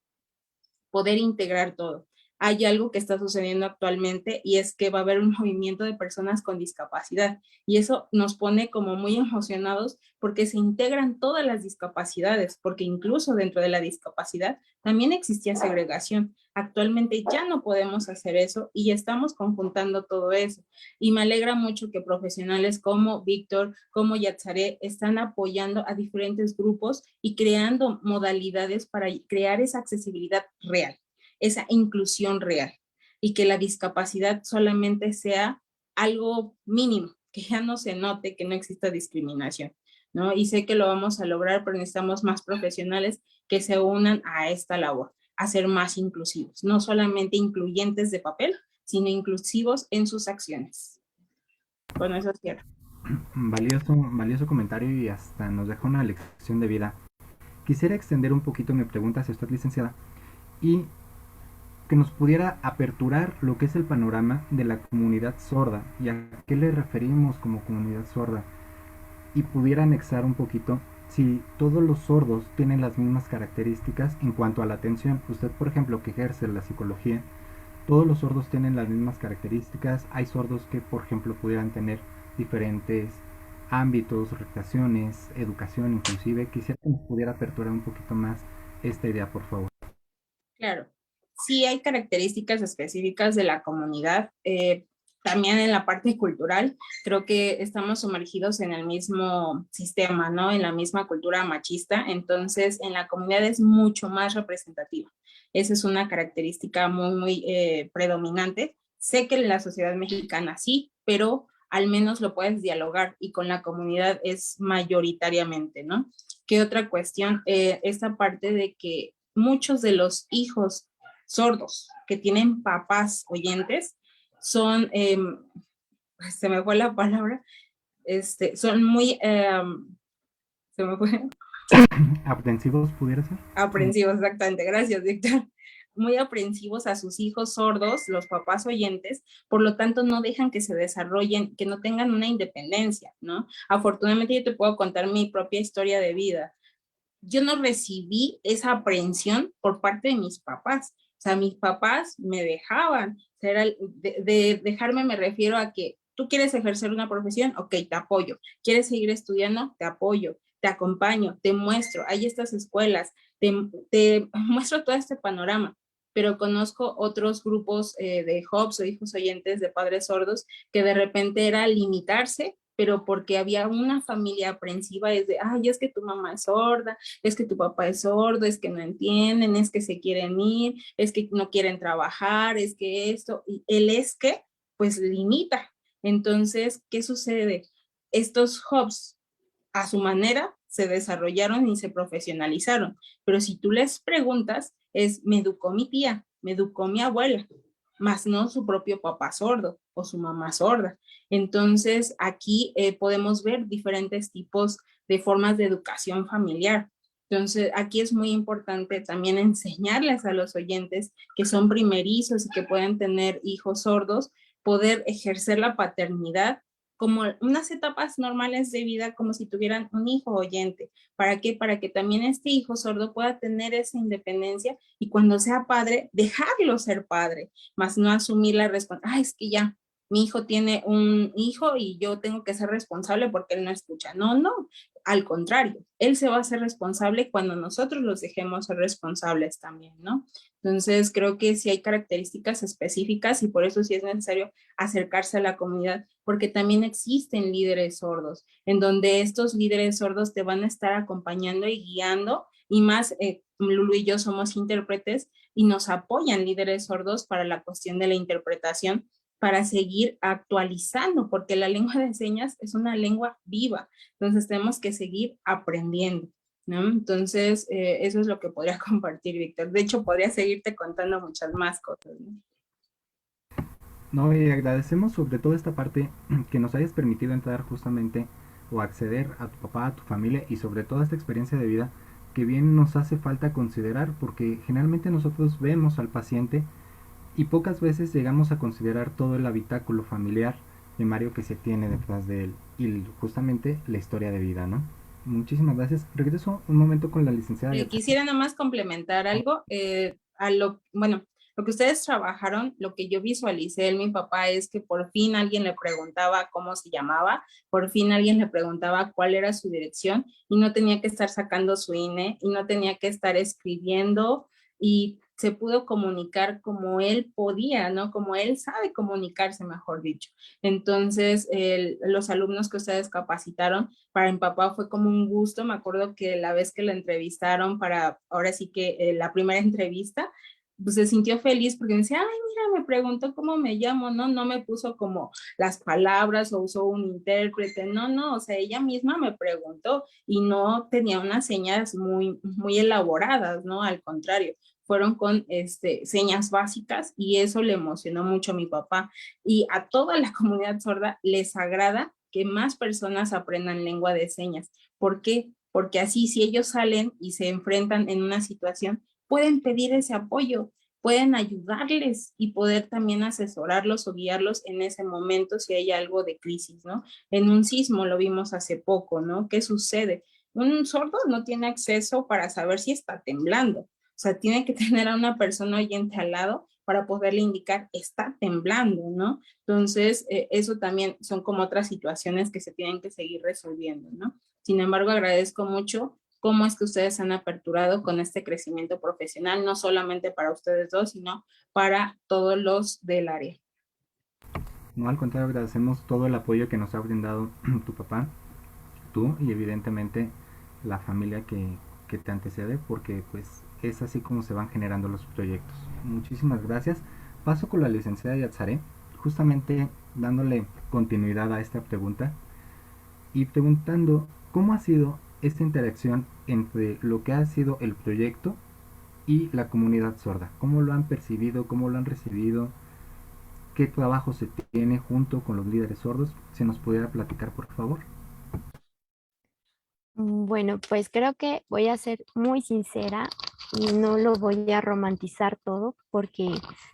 poder integrar todo. Hay algo que está sucediendo actualmente y es que va a haber un movimiento de personas con discapacidad y eso nos pone como muy emocionados porque se integran todas las discapacidades, porque incluso dentro de la discapacidad también existía segregación. Actualmente ya no podemos hacer eso y ya estamos conjuntando todo eso. Y me alegra mucho que profesionales como Víctor, como Yatzaré, están apoyando a diferentes grupos y creando modalidades para crear esa accesibilidad real, esa inclusión real y que la discapacidad solamente sea algo mínimo, que ya no se note que no exista discriminación, ¿no? Y sé que lo vamos a lograr, pero necesitamos más profesionales que se unan a esta labor, a ser más inclusivos, no solamente incluyentes de papel, sino inclusivos en sus acciones. Bueno, eso es cierto. Valioso comentario y hasta nos deja una lección de vida. Quisiera extender un poquito mi pregunta si usted, licenciada, y que nos pudiera aperturar lo que es el panorama de la comunidad sorda y a qué le referimos como comunidad sorda, y pudiera anexar un poquito si todos los sordos tienen las mismas características en cuanto a la atención. Usted, por ejemplo, que ejerce la psicología, todos los sordos tienen las mismas características. Hay sordos que, por ejemplo, pudieran tener diferentes ámbitos, recreaciones, educación inclusive. Quisiera que nos pudiera aperturar un poquito más esta idea, por favor. Claro, sí hay características específicas de la comunidad. También en la parte cultural, creo que estamos sumergidos en el mismo sistema, ¿no? En la misma cultura machista, entonces en la comunidad es mucho más representativa. Esa es una característica muy predominante. Sé que en la sociedad mexicana sí, pero al menos lo puedes dialogar y con la comunidad es mayoritariamente, ¿no? ¿Qué otra cuestión? Esta parte de que muchos de los hijos sordos que tienen papás oyentes son, se me fue la palabra, son muy, se me fue. ¿Aprensivos pudiera ser? Aprensivos, exactamente, gracias, Víctor. Muy aprensivos a sus hijos sordos, los papás oyentes, por lo tanto no dejan que se desarrollen, que no tengan una independencia, ¿no? Afortunadamente yo te puedo contar mi propia historia de vida. Yo no recibí esa aprehensión por parte de mis papás. O sea, mis papás me dejaban. O sea, de dejarme me refiero a que tú quieres ejercer una profesión, ok, te apoyo. ¿Quieres seguir estudiando? Te apoyo, te acompaño, te muestro. Hay estas escuelas, te muestro todo este panorama. Pero conozco otros grupos de hubs o hijos oyentes de padres sordos que de repente era limitarse, pero porque había una familia aprensiva, es de, ay, es que tu mamá es sorda, es que tu papá es sordo, es que no entienden, es que se quieren ir, es que no quieren trabajar, es que esto, y el es que, pues limita. Entonces, ¿qué sucede? Estos hubs, a su manera, se desarrollaron y se profesionalizaron, pero si tú les preguntas, me educó mi tía, me educó mi abuela, más no su propio papá sordo o su mamá sorda. Entonces, aquí podemos ver diferentes tipos de formas de educación familiar. Entonces, aquí es muy importante también enseñarles a los oyentes que son primerizos y que pueden tener hijos sordos, poder ejercer la paternidad como unas etapas normales de vida, como si tuvieran un hijo oyente. ¿Para qué? Para que también este hijo sordo pueda tener esa independencia y cuando sea padre, dejarlo ser padre, más no asumir la responsabilidad. Es que ya, mi hijo tiene un hijo y yo tengo que ser responsable porque él no escucha. No, no, al contrario, él se va a hacer responsable cuando nosotros los dejemos ser responsables también, ¿no? Entonces, creo que sí hay características específicas y por eso sí es necesario acercarse a la comunidad, porque también existen líderes sordos, en donde estos líderes sordos te van a estar acompañando y guiando, y más, Lulu y yo somos intérpretes y nos apoyan líderes sordos para la cuestión de la interpretación, para seguir actualizando, porque la lengua de señas es una lengua viva, entonces tenemos que seguir aprendiendo, ¿no? Entonces, eso es lo que podría compartir, Víctor. De hecho, podría seguirte contando muchas más cosas, ¿no? No, y agradecemos sobre todo esta parte que nos hayas permitido entrar justamente o acceder a tu papá, a tu familia y sobre todo a esta experiencia de vida que bien nos hace falta considerar porque generalmente nosotros vemos al paciente y pocas veces llegamos a considerar todo el habitáculo familiar primario que se tiene detrás de él y justamente la historia de vida, ¿no? Muchísimas gracias. Regreso un momento con la licenciada. Quisiera nomás complementar algo bueno, lo que ustedes trabajaron, lo que yo visualicé en mi papá es que por fin alguien le preguntaba cómo se llamaba, por fin alguien le preguntaba cuál era su dirección y no tenía que estar sacando su INE y no tenía que estar escribiendo y se pudo comunicar como él podía, ¿no? Como él sabe comunicarse, mejor dicho. Entonces, los alumnos que ustedes capacitaron, para mi papá fue como un gusto. Me acuerdo que la vez que lo entrevistaron para, ahora sí que la primera entrevista, pues se sintió feliz porque me decía, ay, mira, me preguntó cómo me llamo, no me puso como las palabras o usó un intérprete, no, o sea, ella misma me preguntó y no tenía unas señas muy elaboradas, ¿no? Al contrario, fueron con señas básicas y eso le emocionó mucho a mi papá. Y a toda la comunidad sorda les agrada que más personas aprendan lengua de señas. ¿Por qué? Porque así si ellos salen y se enfrentan en una situación, pueden pedir ese apoyo, pueden ayudarles y poder también asesorarlos o guiarlos en ese momento si hay algo de crisis, ¿no? En un sismo lo vimos hace poco, ¿no? ¿Qué sucede? Un sordo no tiene acceso para saber si está temblando. O sea, tiene que tener a una persona oyente al lado para poderle indicar, está temblando, ¿no? Entonces, eso también son como otras situaciones que se tienen que seguir resolviendo, ¿no? Sin embargo, agradezco mucho cómo es que ustedes han aperturado con este crecimiento profesional, no solamente para ustedes dos, sino para todos los del área. No, al contrario, agradecemos todo el apoyo que nos ha brindado tu papá, tú y evidentemente la familia que te antecede, porque pues es así como se van generando los proyectos. Muchísimas gracias. Paso con la licenciada Yatzaré, justamente dándole continuidad a esta pregunta y preguntando cómo ha sido esta interacción entre lo que ha sido el proyecto y la comunidad sorda. ¿Cómo lo han percibido? ¿Cómo lo han recibido? ¿Qué trabajo se tiene junto con los líderes sordos? ¿Se nos pudiera platicar, por favor? Bueno, pues creo que voy a ser muy sincera y no lo voy a romantizar todo porque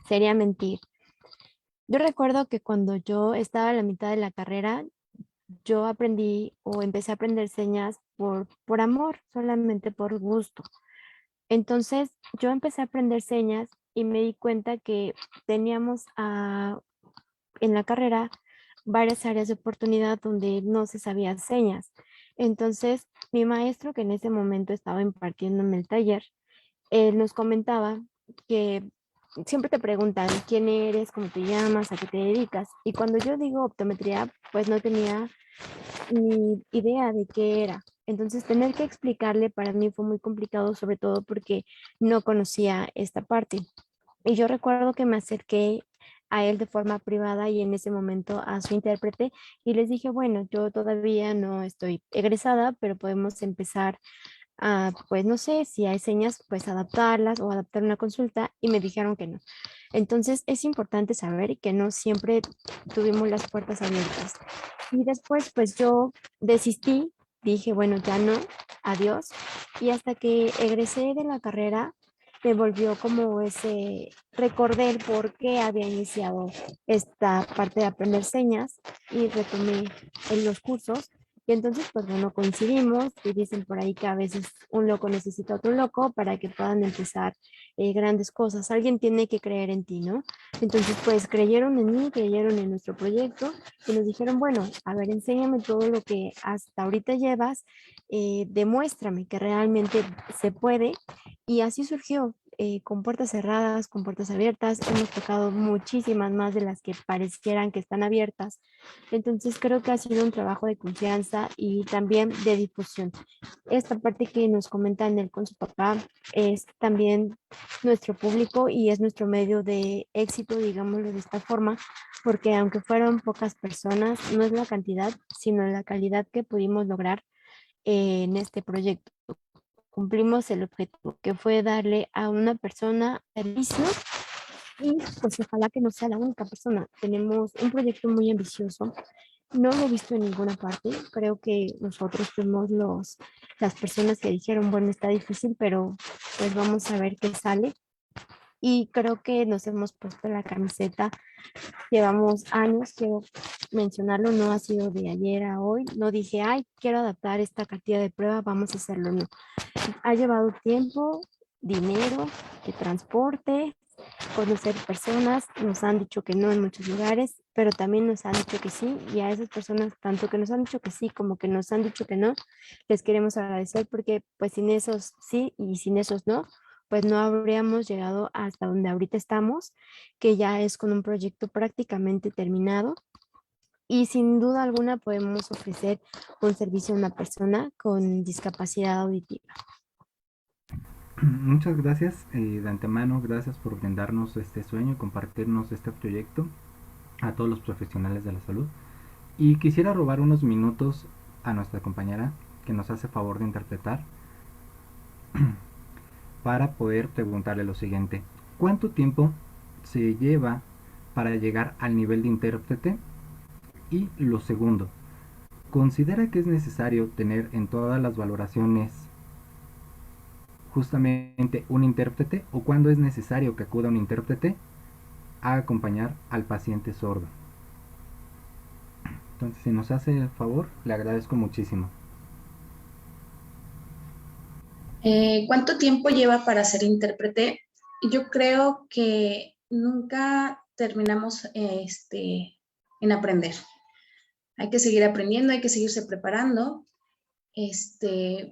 sería mentir. Yo recuerdo que cuando yo estaba a la mitad de la carrera, yo aprendí o empecé a aprender señas por amor, solamente por gusto. Entonces, yo empecé a aprender señas y me di cuenta que teníamos en la carrera varias áreas de oportunidad donde no se sabía señas. Entonces, mi maestro, que en ese momento estaba impartiéndome el taller, él nos comentaba que siempre te preguntan quién eres, cómo te llamas, a qué te dedicas. Y cuando yo digo optometría, pues no tenía ni idea de qué era. Entonces, tener que explicarle para mí fue muy complicado, sobre todo porque no conocía esta parte. Y yo recuerdo que me acerqué a él de forma privada y en ese momento a su intérprete y les dije, bueno, yo todavía no estoy egresada, pero podemos empezar a, pues no sé, si hay señas, pues adaptarlas o adaptar una consulta y me dijeron que no. Entonces es importante saber que no siempre tuvimos las puertas abiertas. Y después, pues yo desistí, dije, bueno, ya no, adiós. Y hasta que egresé de la carrera, me volvió como recordé el por qué había iniciado esta parte de aprender señas y retomé en los cursos. Y entonces, pues bueno, coincidimos y dicen por ahí que a veces un loco necesita otro loco para que puedan empezar grandes cosas. Alguien tiene que creer en ti, ¿no? Entonces, pues creyeron en mí, creyeron en nuestro proyecto y nos dijeron, bueno, a ver, enséñame todo lo que hasta ahorita llevas, demuéstrame que realmente se puede. Y así surgió. Con puertas cerradas, con puertas abiertas, hemos tocado muchísimas más de las que parecieran que están abiertas. Entonces creo que ha sido un trabajo de confianza y también de difusión. Esta parte que nos comenta Nel con su papá es también nuestro público y es nuestro medio de éxito, digámoslo de esta forma, porque aunque fueron pocas personas, no es la cantidad, sino la calidad que pudimos lograr en este proyecto. Cumplimos el objetivo, que fue darle a una persona servicio y pues ojalá que no sea la única persona. Tenemos un proyecto muy ambicioso. No lo he visto en ninguna parte. Creo que nosotros fuimos las personas que dijeron, bueno, está difícil, pero pues vamos a ver qué sale. Y creo que nos hemos puesto la camiseta. Llevamos años, quiero mencionarlo, no ha sido de ayer a hoy. No dije, ay, quiero adaptar esta cartilla de prueba, vamos a hacerlo. No. Ha llevado tiempo, dinero, de transporte, conocer personas, nos han dicho que no en muchos lugares, pero también nos han dicho que sí, y a esas personas, tanto que nos han dicho que sí como que nos han dicho que no, les queremos agradecer porque pues sin esos sí y sin esos no, pues no habríamos llegado hasta donde ahorita estamos, que ya es con un proyecto prácticamente terminado. Y sin duda alguna podemos ofrecer un servicio a una persona con discapacidad auditiva. Muchas gracias de antemano, gracias por brindarnos este sueño y compartirnos este proyecto a todos los profesionales de la salud. Y quisiera robar unos minutos a nuestra compañera que nos hace favor de interpretar para poder preguntarle lo siguiente. ¿Cuánto tiempo se lleva para llegar al nivel de intérprete? Y lo segundo, ¿considera que es necesario tener en todas las valoraciones justamente un intérprete o cuándo es necesario que acuda un intérprete a acompañar al paciente sordo? Entonces, si nos hace el favor, le agradezco muchísimo. ¿Cuánto tiempo lleva para ser intérprete? Yo creo que nunca terminamos en aprender. Hay que seguir aprendiendo, hay que seguirse preparando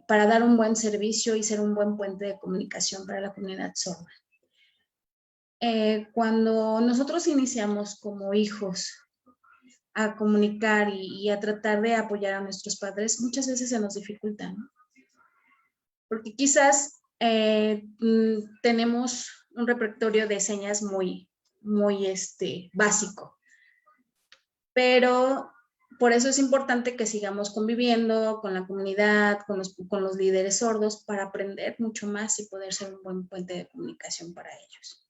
para dar un buen servicio y ser un buen puente de comunicación para la comunidad sorda. Cuando nosotros iniciamos como hijos a comunicar y a tratar de apoyar a nuestros padres, muchas veces se nos dificulta, ¿no? Porque quizás tenemos un repertorio de señas muy básico, pero por eso es importante que sigamos conviviendo con la comunidad, con los líderes sordos, para aprender mucho más y poder ser un buen puente de comunicación para ellos.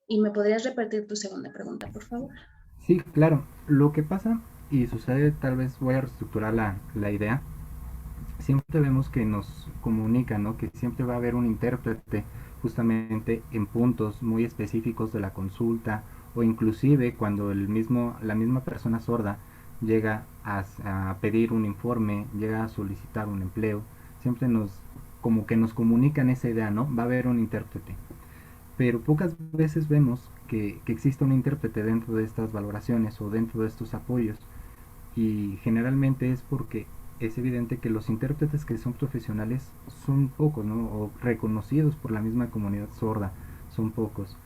¿Y me podrías repetir tu segunda pregunta, por favor? Sí, claro. Lo que pasa y sucede, tal vez voy a reestructurar la idea. Siempre vemos que nos comunican, ¿no? Que siempre va a haber un intérprete justamente en puntos muy específicos de la consulta, o inclusive cuando la misma persona sorda llega a pedir un informe, llega a solicitar un empleo, siempre como que nos comunican esa idea, ¿no? Va a haber un intérprete. Pero pocas veces vemos que existe un intérprete dentro de estas valoraciones o dentro de estos apoyos, y generalmente es porque es evidente que los intérpretes que son profesionales son pocos, ¿no? O reconocidos por la misma comunidad sorda son pocos.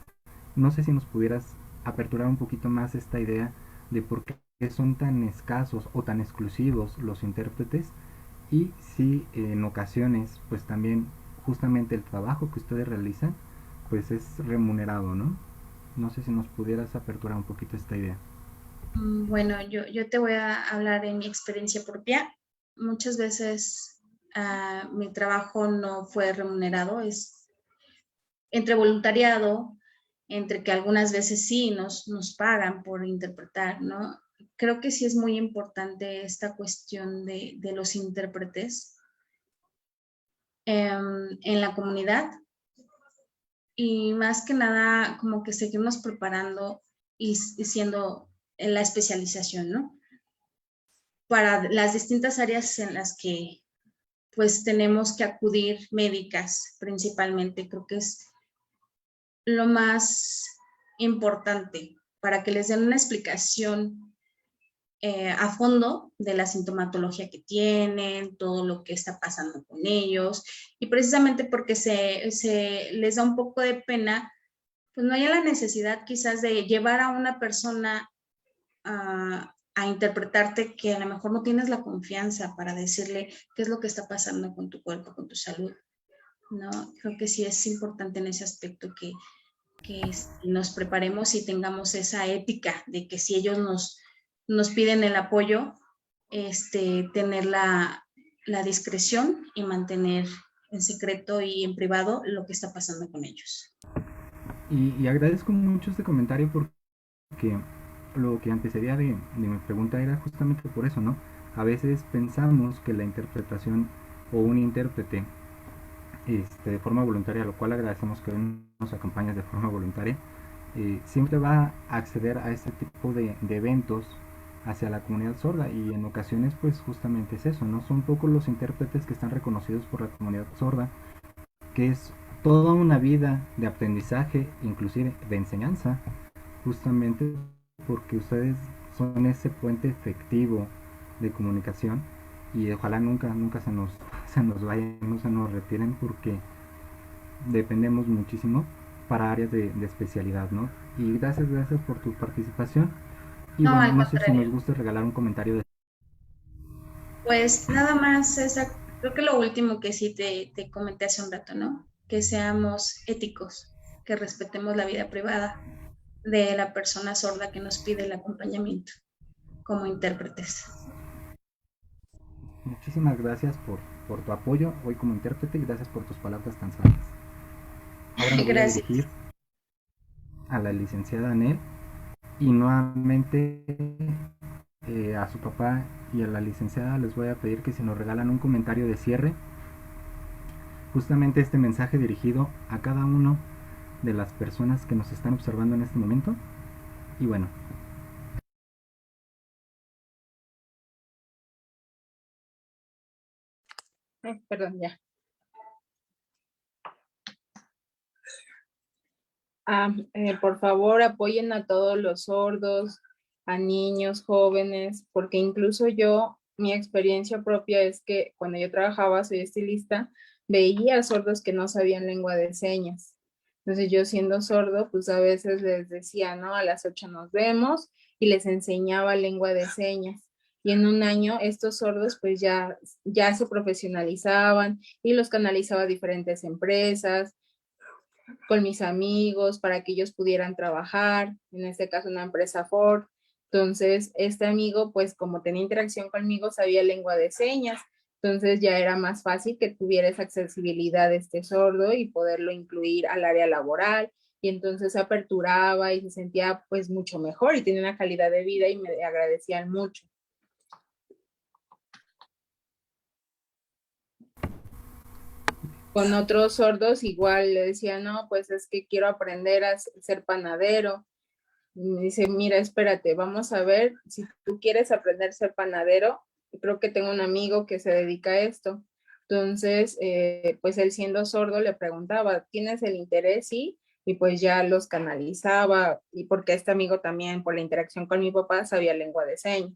No sé si nos pudieras aperturar un poquito más esta idea de por qué son tan escasos o tan exclusivos los intérpretes, y si en ocasiones pues también justamente el trabajo que ustedes realizan pues es remunerado, ¿no? No sé si nos pudieras aperturar un poquito esta idea. Bueno, yo te voy a hablar en mi experiencia propia. Muchas veces mi trabajo no fue remunerado, es entre voluntariado, entre que algunas veces sí nos pagan por interpretar, ¿no? Creo que sí es muy importante esta cuestión de los intérpretes en la comunidad, y más que nada como que seguirnos preparando y siendo en la especialización, ¿no? Para las distintas áreas en las que pues tenemos que acudir, médicas principalmente, creo que es lo más importante para que les den una explicación a fondo de la sintomatología que tienen, todo lo que está pasando con ellos, y precisamente porque se les da un poco de pena, pues no haya la necesidad quizás de llevar a una persona a interpretarte, que a lo mejor no tienes la confianza para decirle qué es lo que está pasando con tu cuerpo, con tu salud, ¿no? Creo que sí es importante en ese aspecto que nos preparemos y tengamos esa ética de que si ellos nos piden el apoyo, tener la discreción y mantener en secreto y en privado lo que está pasando con ellos. Y agradezco mucho este comentario porque lo que antecedía de mi pregunta era justamente por eso, ¿no? A veces pensamos que la interpretación o un intérprete de forma voluntaria, lo cual agradecemos que nos acompañes de forma voluntaria, siempre va a acceder a este tipo de eventos hacia la comunidad sorda, y en ocasiones pues justamente es eso, ¿no? Son pocos los intérpretes que están reconocidos por la comunidad sorda, que es toda una vida de aprendizaje, inclusive de enseñanza, justamente porque ustedes son ese puente efectivo de comunicación, y ojalá nunca se nos vayan, no se nos retiren, porque dependemos muchísimo para áreas de especialidad, ¿no? Y gracias por tu participación. Y No, bueno, al no sé si contrario. nos gusta regalar un comentario de... Pues nada más, creo que lo último que sí te comenté hace un rato, ¿no? Que seamos éticos, que respetemos la vida privada de la persona sorda que nos pide el acompañamiento como intérpretes. Muchísimas gracias por tu apoyo hoy como intérprete, y gracias por tus palabras tan sabias. Ahora me voy a dirigir Gracias. a la licenciada Anel, y nuevamente a su papá y a la licenciada les voy a pedir que si nos regalan un comentario de cierre, justamente este mensaje dirigido a cada uno de las personas que nos están observando en este momento. Y bueno, Perdón, ya. Por favor, apoyen a todos los sordos, a niños, jóvenes, porque incluso yo, mi experiencia propia es que cuando yo trabajaba, soy estilista, veía sordos que no sabían lengua de señas. Entonces yo siendo sordo, pues a veces les decía, ¿no? A las 8 nos vemos y les enseñaba lengua de señas. Y en un año estos sordos pues ya se profesionalizaban y los canalizaba a diferentes empresas, con mis amigos para que ellos pudieran trabajar, en este caso una empresa Ford. Entonces, este amigo, pues como tenía interacción conmigo, sabía lengua de señas, entonces ya era más fácil que tuviera esa accesibilidad de este sordo y poderlo incluir al área laboral. Y entonces se aperturaba y se sentía pues mucho mejor y tenía una calidad de vida y me agradecían mucho. Con otros sordos igual le decía, no, pues es que quiero aprender a ser panadero. Y me dice, mira, espérate, vamos a ver si tú quieres aprender a ser panadero. Creo que tengo un amigo que se dedica a esto. Entonces, pues él siendo sordo le preguntaba, ¿tienes el interés? Sí, y pues ya los canalizaba. Y porque este amigo también, por la interacción con mi papá, sabía lengua de señas.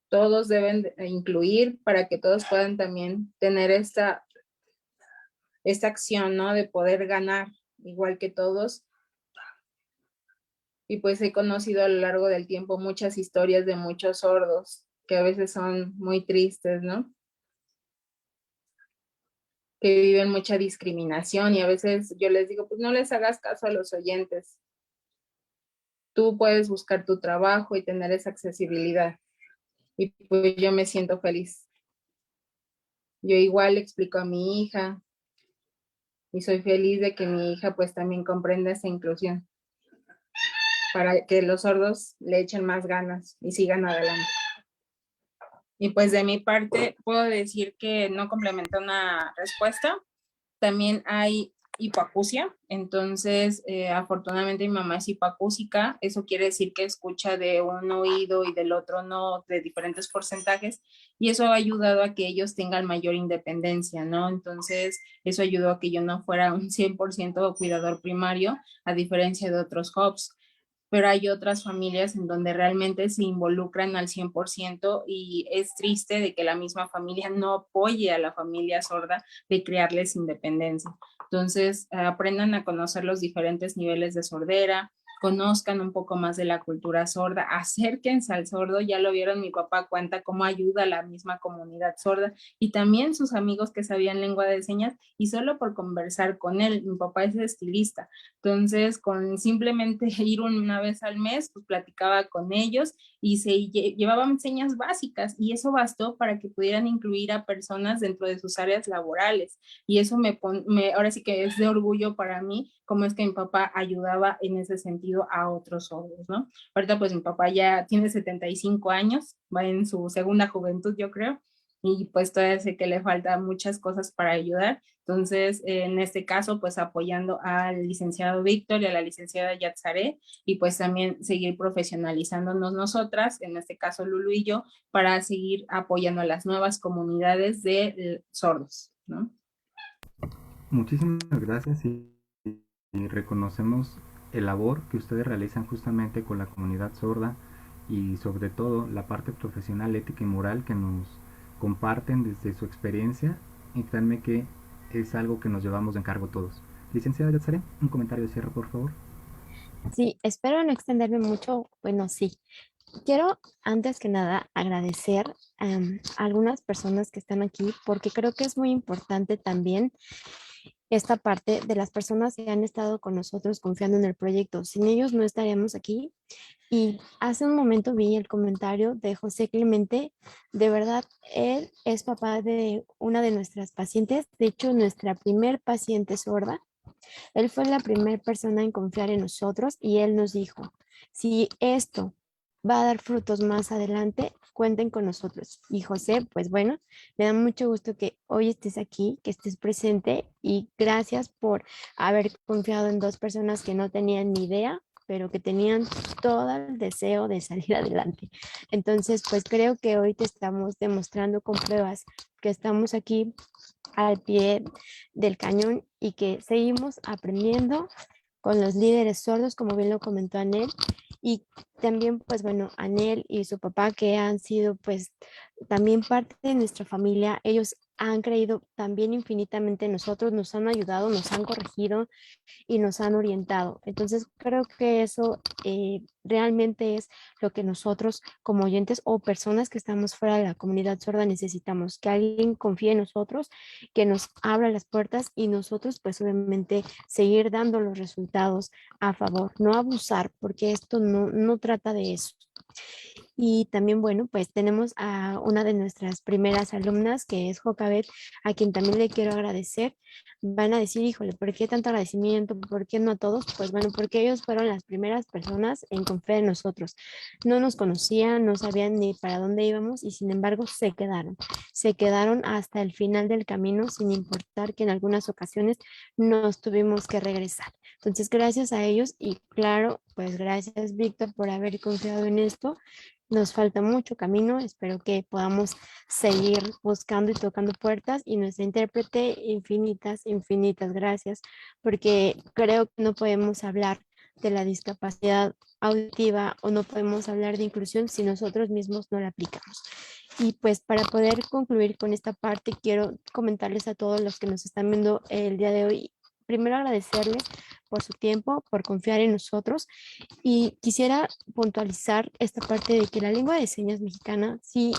Todos deben de incluir para que todos puedan también tener esta acción, ¿no? De poder ganar igual que todos. Y pues he conocido a lo largo del tiempo muchas historias de muchos sordos que a veces son muy tristes, ¿no? Que viven mucha discriminación y a veces yo les digo, pues no les hagas caso a los oyentes. Tú puedes buscar tu trabajo y tener esa accesibilidad. Y pues yo me siento feliz. Yo igual le explico a mi hija y soy feliz de que mi hija pues también comprenda esa inclusión para que los sordos le echen más ganas y sigan adelante. Y pues de mi parte puedo decir que no complementa una respuesta. También hay hipoacusia, entonces afortunadamente mi mamá es hipoacúsica, eso quiere decir que escucha de un oído y del otro no, de diferentes porcentajes, y eso ha ayudado a que ellos tengan mayor independencia, ¿no? Entonces eso ayudó a que yo no fuera un 100% cuidador primario, a diferencia de otros hubs, pero hay otras familias en donde realmente se involucran al 100% y es triste de que la misma familia no apoye a la familia sorda de crearles independencia. Entonces, aprendan a conocer los diferentes niveles de sordera, conozcan un poco más de la cultura sorda, acérquense al sordo, ya lo vieron, mi papá cuenta cómo ayuda a la misma comunidad sorda y también sus amigos que sabían lengua de señas y solo por conversar con él, mi papá es estilista, entonces con simplemente ir una vez al mes, pues platicaba con ellos y se llevaban señas básicas y eso bastó para que pudieran incluir a personas dentro de sus áreas laborales y eso ahora sí que es de orgullo para mí, como es que mi papá ayudaba en ese sentido a otros sordos, ¿no? Ahorita pues mi papá ya tiene 75 años, va en su segunda juventud yo creo, y pues todavía sé que le faltan muchas cosas para ayudar. Entonces, en este caso, pues apoyando al licenciado Víctor y a la licenciada Yatzaré y pues también seguir profesionalizándonos nosotras, en este caso Lulu y yo, para seguir apoyando a las nuevas comunidades de sordos, ¿no? Muchísimas gracias y reconocemos el labor que ustedes realizan justamente con la comunidad sorda y sobre todo la parte profesional, ética y moral que nos comparten desde su experiencia y créanme que es algo que nos llevamos de encargo todos. Licenciada Yatzaré, un comentario de cierre, por favor. Sí, espero no extenderme mucho. Bueno, sí. Quiero antes que nada agradecer a algunas personas que están aquí porque creo que es muy importante también esta parte de las personas que han estado con nosotros confiando en el proyecto. Sin ellos no estaríamos aquí. Y hace un momento vi el comentario de José Clemente. De verdad, él es papá de una de nuestras pacientes, de hecho, nuestra primer paciente sorda. Él fue la primera persona en confiar en nosotros y él nos dijo, si esto va a dar frutos más adelante, cuenten con nosotros. Y José, pues bueno, me da mucho gusto que hoy estés aquí, que estés presente y gracias por haber confiado en dos personas que no tenían ni idea, pero que tenían todo el deseo de salir adelante. Entonces, pues creo que hoy te estamos demostrando con pruebas que estamos aquí al pie del cañón y que seguimos aprendiendo con los líderes sordos, como bien lo comentó Anel, y también, pues bueno, Anel y su papá, que han sido pues también parte de nuestra familia. Ellos han creído también infinitamente en nosotros, nos han ayudado, nos han corregido y nos han orientado. Entonces, creo que eso realmente es lo que nosotros como oyentes o personas que estamos fuera de la comunidad sorda necesitamos, que alguien confíe en nosotros, que nos abra las puertas y nosotros pues obviamente seguir dando los resultados a favor, no abusar, porque esto no trata de eso. Y también, bueno, pues tenemos a una de nuestras primeras alumnas, que es Jocabet, a quien también le quiero agradecer. Van a decir, híjole, ¿por qué tanto agradecimiento? ¿Por qué no a todos? Pues bueno, porque ellos fueron las primeras personas en confiar en nosotros. No nos conocían, no sabían ni para dónde íbamos y sin embargo se quedaron. Se quedaron hasta el final del camino sin importar que en algunas ocasiones nos tuvimos que regresar. Entonces, gracias a ellos y claro, pues gracias Víctor por haber confiado en esto. Nos falta mucho camino, espero que podamos seguir buscando y tocando puertas y nuestra intérprete, infinitas gracias, porque creo que no podemos hablar de la discapacidad auditiva o no podemos hablar de inclusión si nosotros mismos no la aplicamos. Y pues para poder concluir con esta parte, quiero comentarles a todos los que nos están viendo el día de hoy, primero agradecerles por su tiempo, por confiar en nosotros y quisiera puntualizar esta parte de que la lengua de señas mexicana sí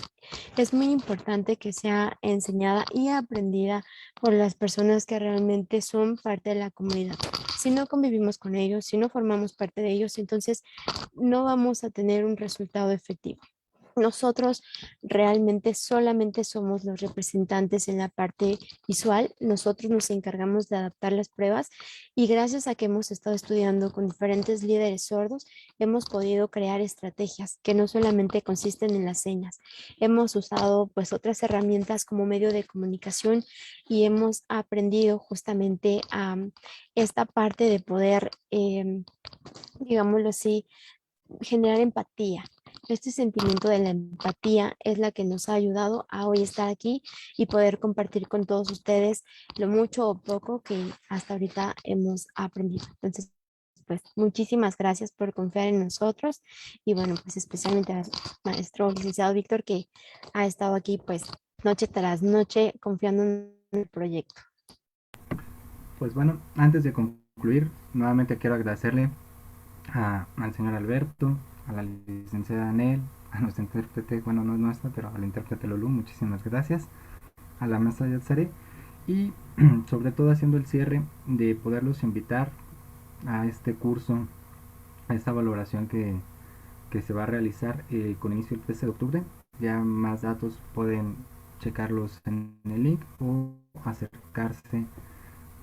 es muy importante que sea enseñada y aprendida por las personas que realmente son parte de la comunidad. Si no convivimos con ellos, si no formamos parte de ellos, entonces no vamos a tener un resultado efectivo. Nosotros realmente solamente somos los representantes en la parte visual. Nosotros nos encargamos de adaptar las pruebas y gracias a que hemos estado estudiando con diferentes líderes sordos, hemos podido crear estrategias que no solamente consisten en las señas. Hemos usado pues otras herramientas como medio de comunicación y hemos aprendido justamente a esta parte de poder, digámoslo así, generar empatía. Este sentimiento de la empatía es la que nos ha ayudado a hoy estar aquí y poder compartir con todos ustedes lo mucho o poco que hasta ahorita hemos aprendido. Entonces, pues muchísimas gracias por confiar en nosotros y bueno, pues especialmente al maestro licenciado Víctor que ha estado aquí pues noche tras noche confiando en el proyecto. Pues bueno, antes de concluir, nuevamente quiero agradecerle al señor Alberto, a la licenciada Anel, a nuestra intérprete, bueno, no es nuestra, pero a la intérprete Lulu, muchísimas gracias, a la maestra Yatsare y sobre todo haciendo el cierre de poderlos invitar a este curso, a esta valoración que se va a realizar con inicio el 13 de octubre. Ya más datos pueden checarlos en el link o acercarse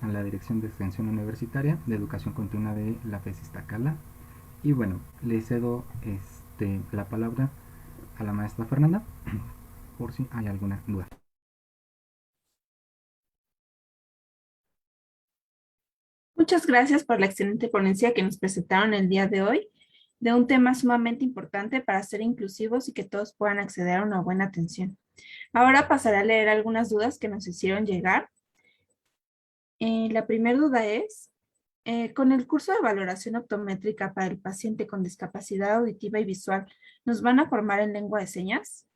a la Dirección de Extensión Universitaria de Educación Continua de la FES Iztacala. Y bueno, le cedo la palabra a la maestra Fernanda por si hay alguna duda. Muchas gracias por la excelente ponencia que nos presentaron el día de hoy, de un tema sumamente importante para ser inclusivos y que todos puedan acceder a una buena atención. Ahora pasaré a leer algunas dudas que nos hicieron llegar. La primera duda es, con el curso de valoración optométrica para el paciente con discapacidad auditiva y visual, ¿nos van a formar en lengua de señas?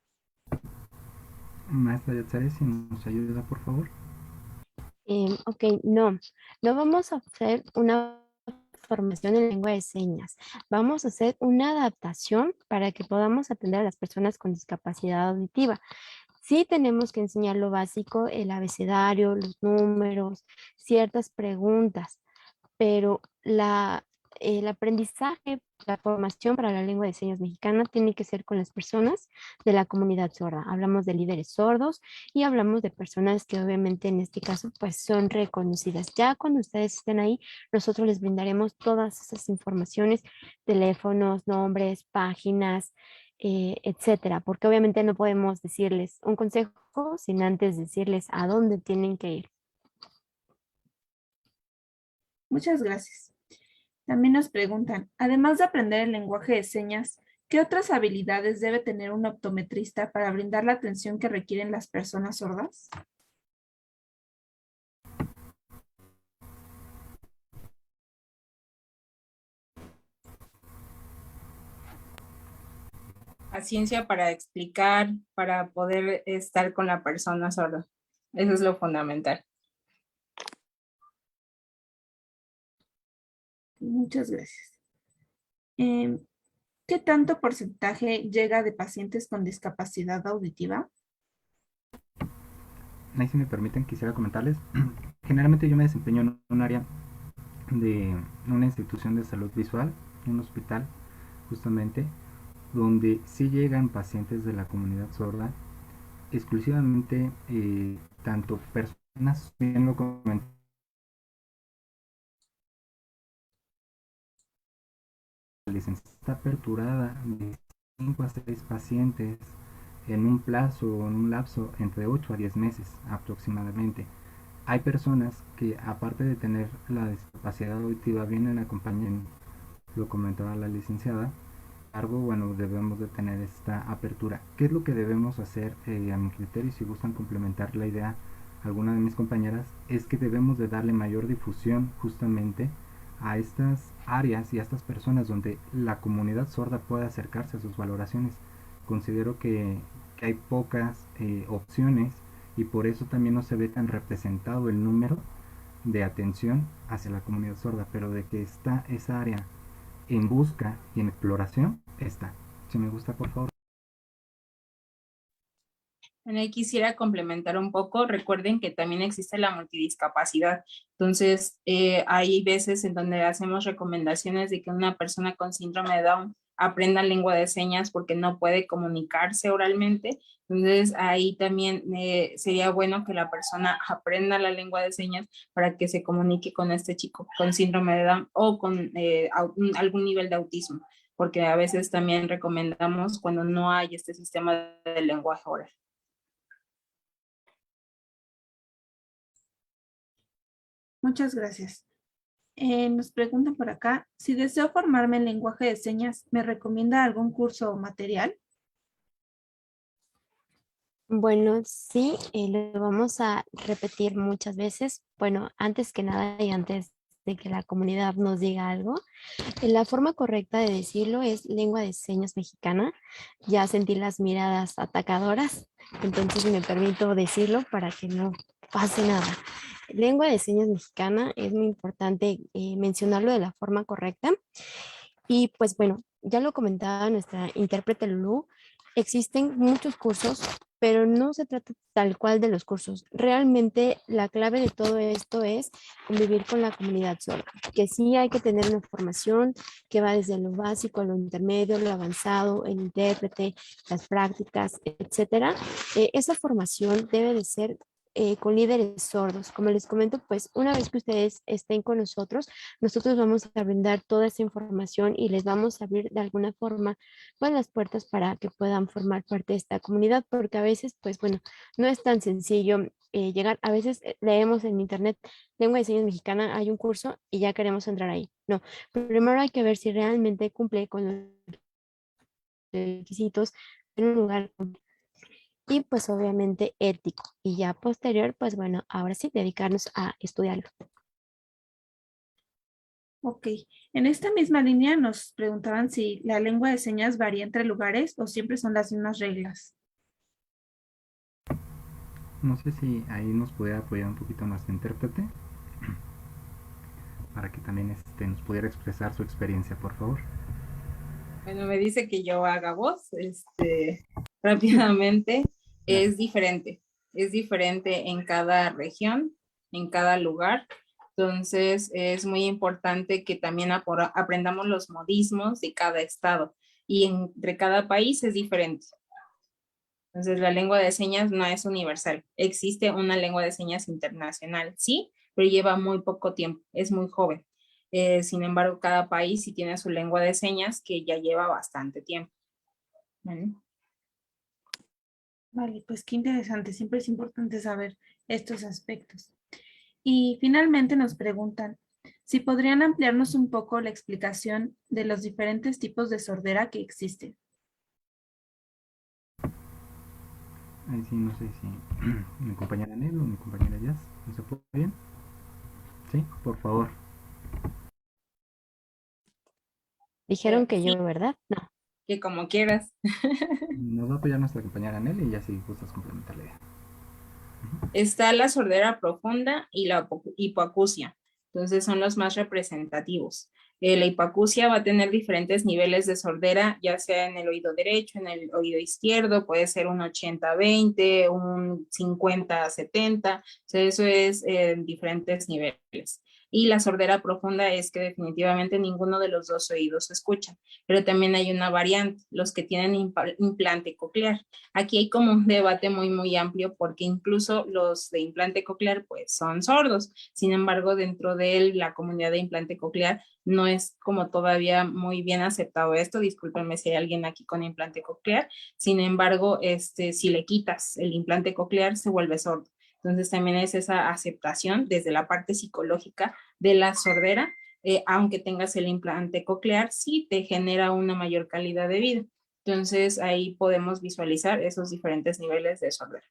Maestra Yatsare, si nos ayuda, por favor. Ok, no vamos a hacer una formación en lengua de señas. Vamos a hacer una adaptación para que podamos atender a las personas con discapacidad auditiva. Sí tenemos que enseñar lo básico, el abecedario, los números, ciertas preguntas, pero el aprendizaje, la formación para la lengua de señas mexicana tiene que ser con las personas de la comunidad sorda. Hablamos de líderes sordos y hablamos de personas que obviamente en este caso pues son reconocidas. Ya cuando ustedes estén ahí, nosotros les brindaremos todas esas informaciones, teléfonos, nombres, páginas, etcétera, porque obviamente no podemos decirles un consejo sin antes decirles a dónde tienen que ir. Muchas gracias. También nos preguntan, además de aprender el lenguaje de señas, ¿Qué otras habilidades debe tener un optometrista para brindar la atención que requieren las personas sordas? Paciencia para explicar, para poder estar con la persona sorda. Eso es lo fundamental. Muchas gracias. ¿Qué tanto porcentaje llega de pacientes con discapacidad auditiva? Ahí si me permiten quisiera comentarles. Generalmente yo me desempeño en un área de una institución de salud visual, un hospital justamente, donde sí llegan pacientes de la comunidad sorda, exclusivamente tanto personas, bien lo comenté, la licencia está aperturada de 5 a 6 pacientes en un plazo o en un lapso entre 8 a 10 meses aproximadamente. Hay personas que aparte de tener la discapacidad auditiva vienen acompañando, lo comentaba la licenciada, algo bueno debemos de tener esta apertura. ¿Qué es lo que debemos hacer a mi criterio? Si gustan complementar la idea alguna de mis compañeras, es que debemos de darle mayor difusión justamente a estas áreas y a estas personas donde la comunidad sorda pueda acercarse a sus valoraciones. Considero que hay pocas opciones y por eso también no se ve tan representado el número de atención hacia la comunidad sorda, pero de que está esa área en busca y en exploración, está. Si me gusta, por favor. Bueno, ahí quisiera complementar un poco. Recuerden que también existe la multidiscapacidad. Entonces, hay veces en donde hacemos recomendaciones de que una persona con síndrome de Down aprenda lengua de señas porque no puede comunicarse oralmente. Entonces, ahí también sería bueno que la persona aprenda la lengua de señas para que se comunique con este chico con síndrome de Down o con algún nivel de autismo, porque a veces también recomendamos cuando no hay este sistema de lenguaje oral. Muchas gracias. Nos preguntan por acá, si deseo formarme en lenguaje de señas, ¿me recomienda algún curso o material? Bueno, sí, lo vamos a repetir muchas veces. Bueno, antes que nada y antes de que la comunidad nos diga algo, la forma correcta de decirlo es lengua de señas mexicana. Ya sentí las miradas atacadoras, entonces me permito decirlo para que no pase nada. Lengua de señas mexicana es muy importante mencionarlo de la forma correcta. Y pues bueno, ya lo comentaba nuestra intérprete Lulú, existen muchos cursos, pero no se trata tal cual de los cursos. Realmente la clave de todo esto es convivir con la comunidad sorda, que sí hay que tener una formación que va desde lo básico a lo intermedio, lo avanzado, el intérprete, las prácticas, etcétera. Esa formación debe de ser con líderes sordos. Como les comento, pues una vez que ustedes estén con nosotros vamos a brindar toda esa información y les vamos a abrir de alguna forma pues las puertas para que puedan formar parte de esta comunidad, porque a veces, pues bueno, no es tan sencillo llegar. A veces leemos en internet lengua de señas mexicana, hay un curso y ya queremos entrar ahí. No, primero hay que ver si realmente cumple con los requisitos en un lugar y pues obviamente ético. Y ya posterior, pues bueno, ahora sí dedicarnos a estudiarlo. Ok. En esta misma línea nos preguntaban si la lengua de señas varía entre lugares o siempre son las mismas reglas. No sé si ahí nos puede apoyar un poquito nuestro intérprete para que también nos pudiera expresar su experiencia, por favor. Bueno, me dice que yo haga voz, rápidamente. Es diferente en cada región, en cada lugar. Entonces, es muy importante que también aprendamos los modismos de cada estado y entre cada país es diferente. Entonces, la lengua de señas no es universal. Existe una lengua de señas internacional, sí, pero lleva muy poco tiempo, es muy joven. Sin embargo, cada país sí tiene su lengua de señas que ya lleva bastante tiempo. ¿Vale? Vale, pues qué interesante. Siempre es importante saber estos aspectos. Y finalmente nos preguntan si podrían ampliarnos un poco la explicación de los diferentes tipos de sordera que existen. Ahí sí, no sé si mi compañera Nel o mi compañera Jazz, ¿no se puede bien? Sí, por favor. Dijeron que Sí, yo, ¿verdad? No. que como quieras. Nos va a apoyar nuestra compañera Nel y ya si gustas complementar la idea. Está la sordera profunda y la hipoacusia. Entonces son los más representativos. La hipoacusia va a tener diferentes niveles de sordera, ya sea en el oído derecho, en el oído izquierdo, puede ser un 80-20, un 50-70, o sea, eso es en diferentes niveles. Y la sordera profunda es que definitivamente ninguno de los dos oídos se escucha, pero también hay una variante, los que tienen implante coclear. Aquí hay como un debate muy amplio porque incluso los de implante coclear pues son sordos. Sin embargo, dentro de la comunidad de implante coclear no es como todavía muy bien aceptado esto. Discúlpenme si hay alguien aquí con implante coclear. Sin embargo, si le quitas el implante coclear se vuelve sordo. Entonces también es esa aceptación desde la parte psicológica de la sordera, aunque tengas el implante coclear, sí te genera una mayor calidad de vida. Entonces ahí podemos visualizar esos diferentes niveles de sordera.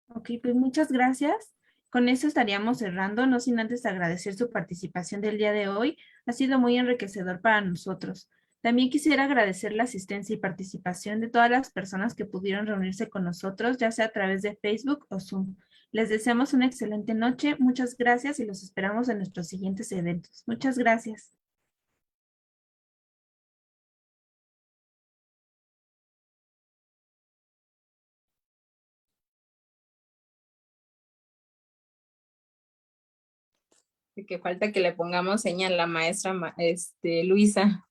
Ok, pues muchas gracias. Con eso estaríamos cerrando, no sin antes agradecer su participación del día de hoy. Ha sido muy enriquecedor para nosotros. También quisiera agradecer la asistencia y participación de todas las personas que pudieron reunirse con nosotros, ya sea a través de Facebook o Zoom. Les deseamos una excelente noche. Muchas gracias y los esperamos en nuestros siguientes eventos. Muchas gracias. Que falta que le pongamos señal a la maestra Luisa.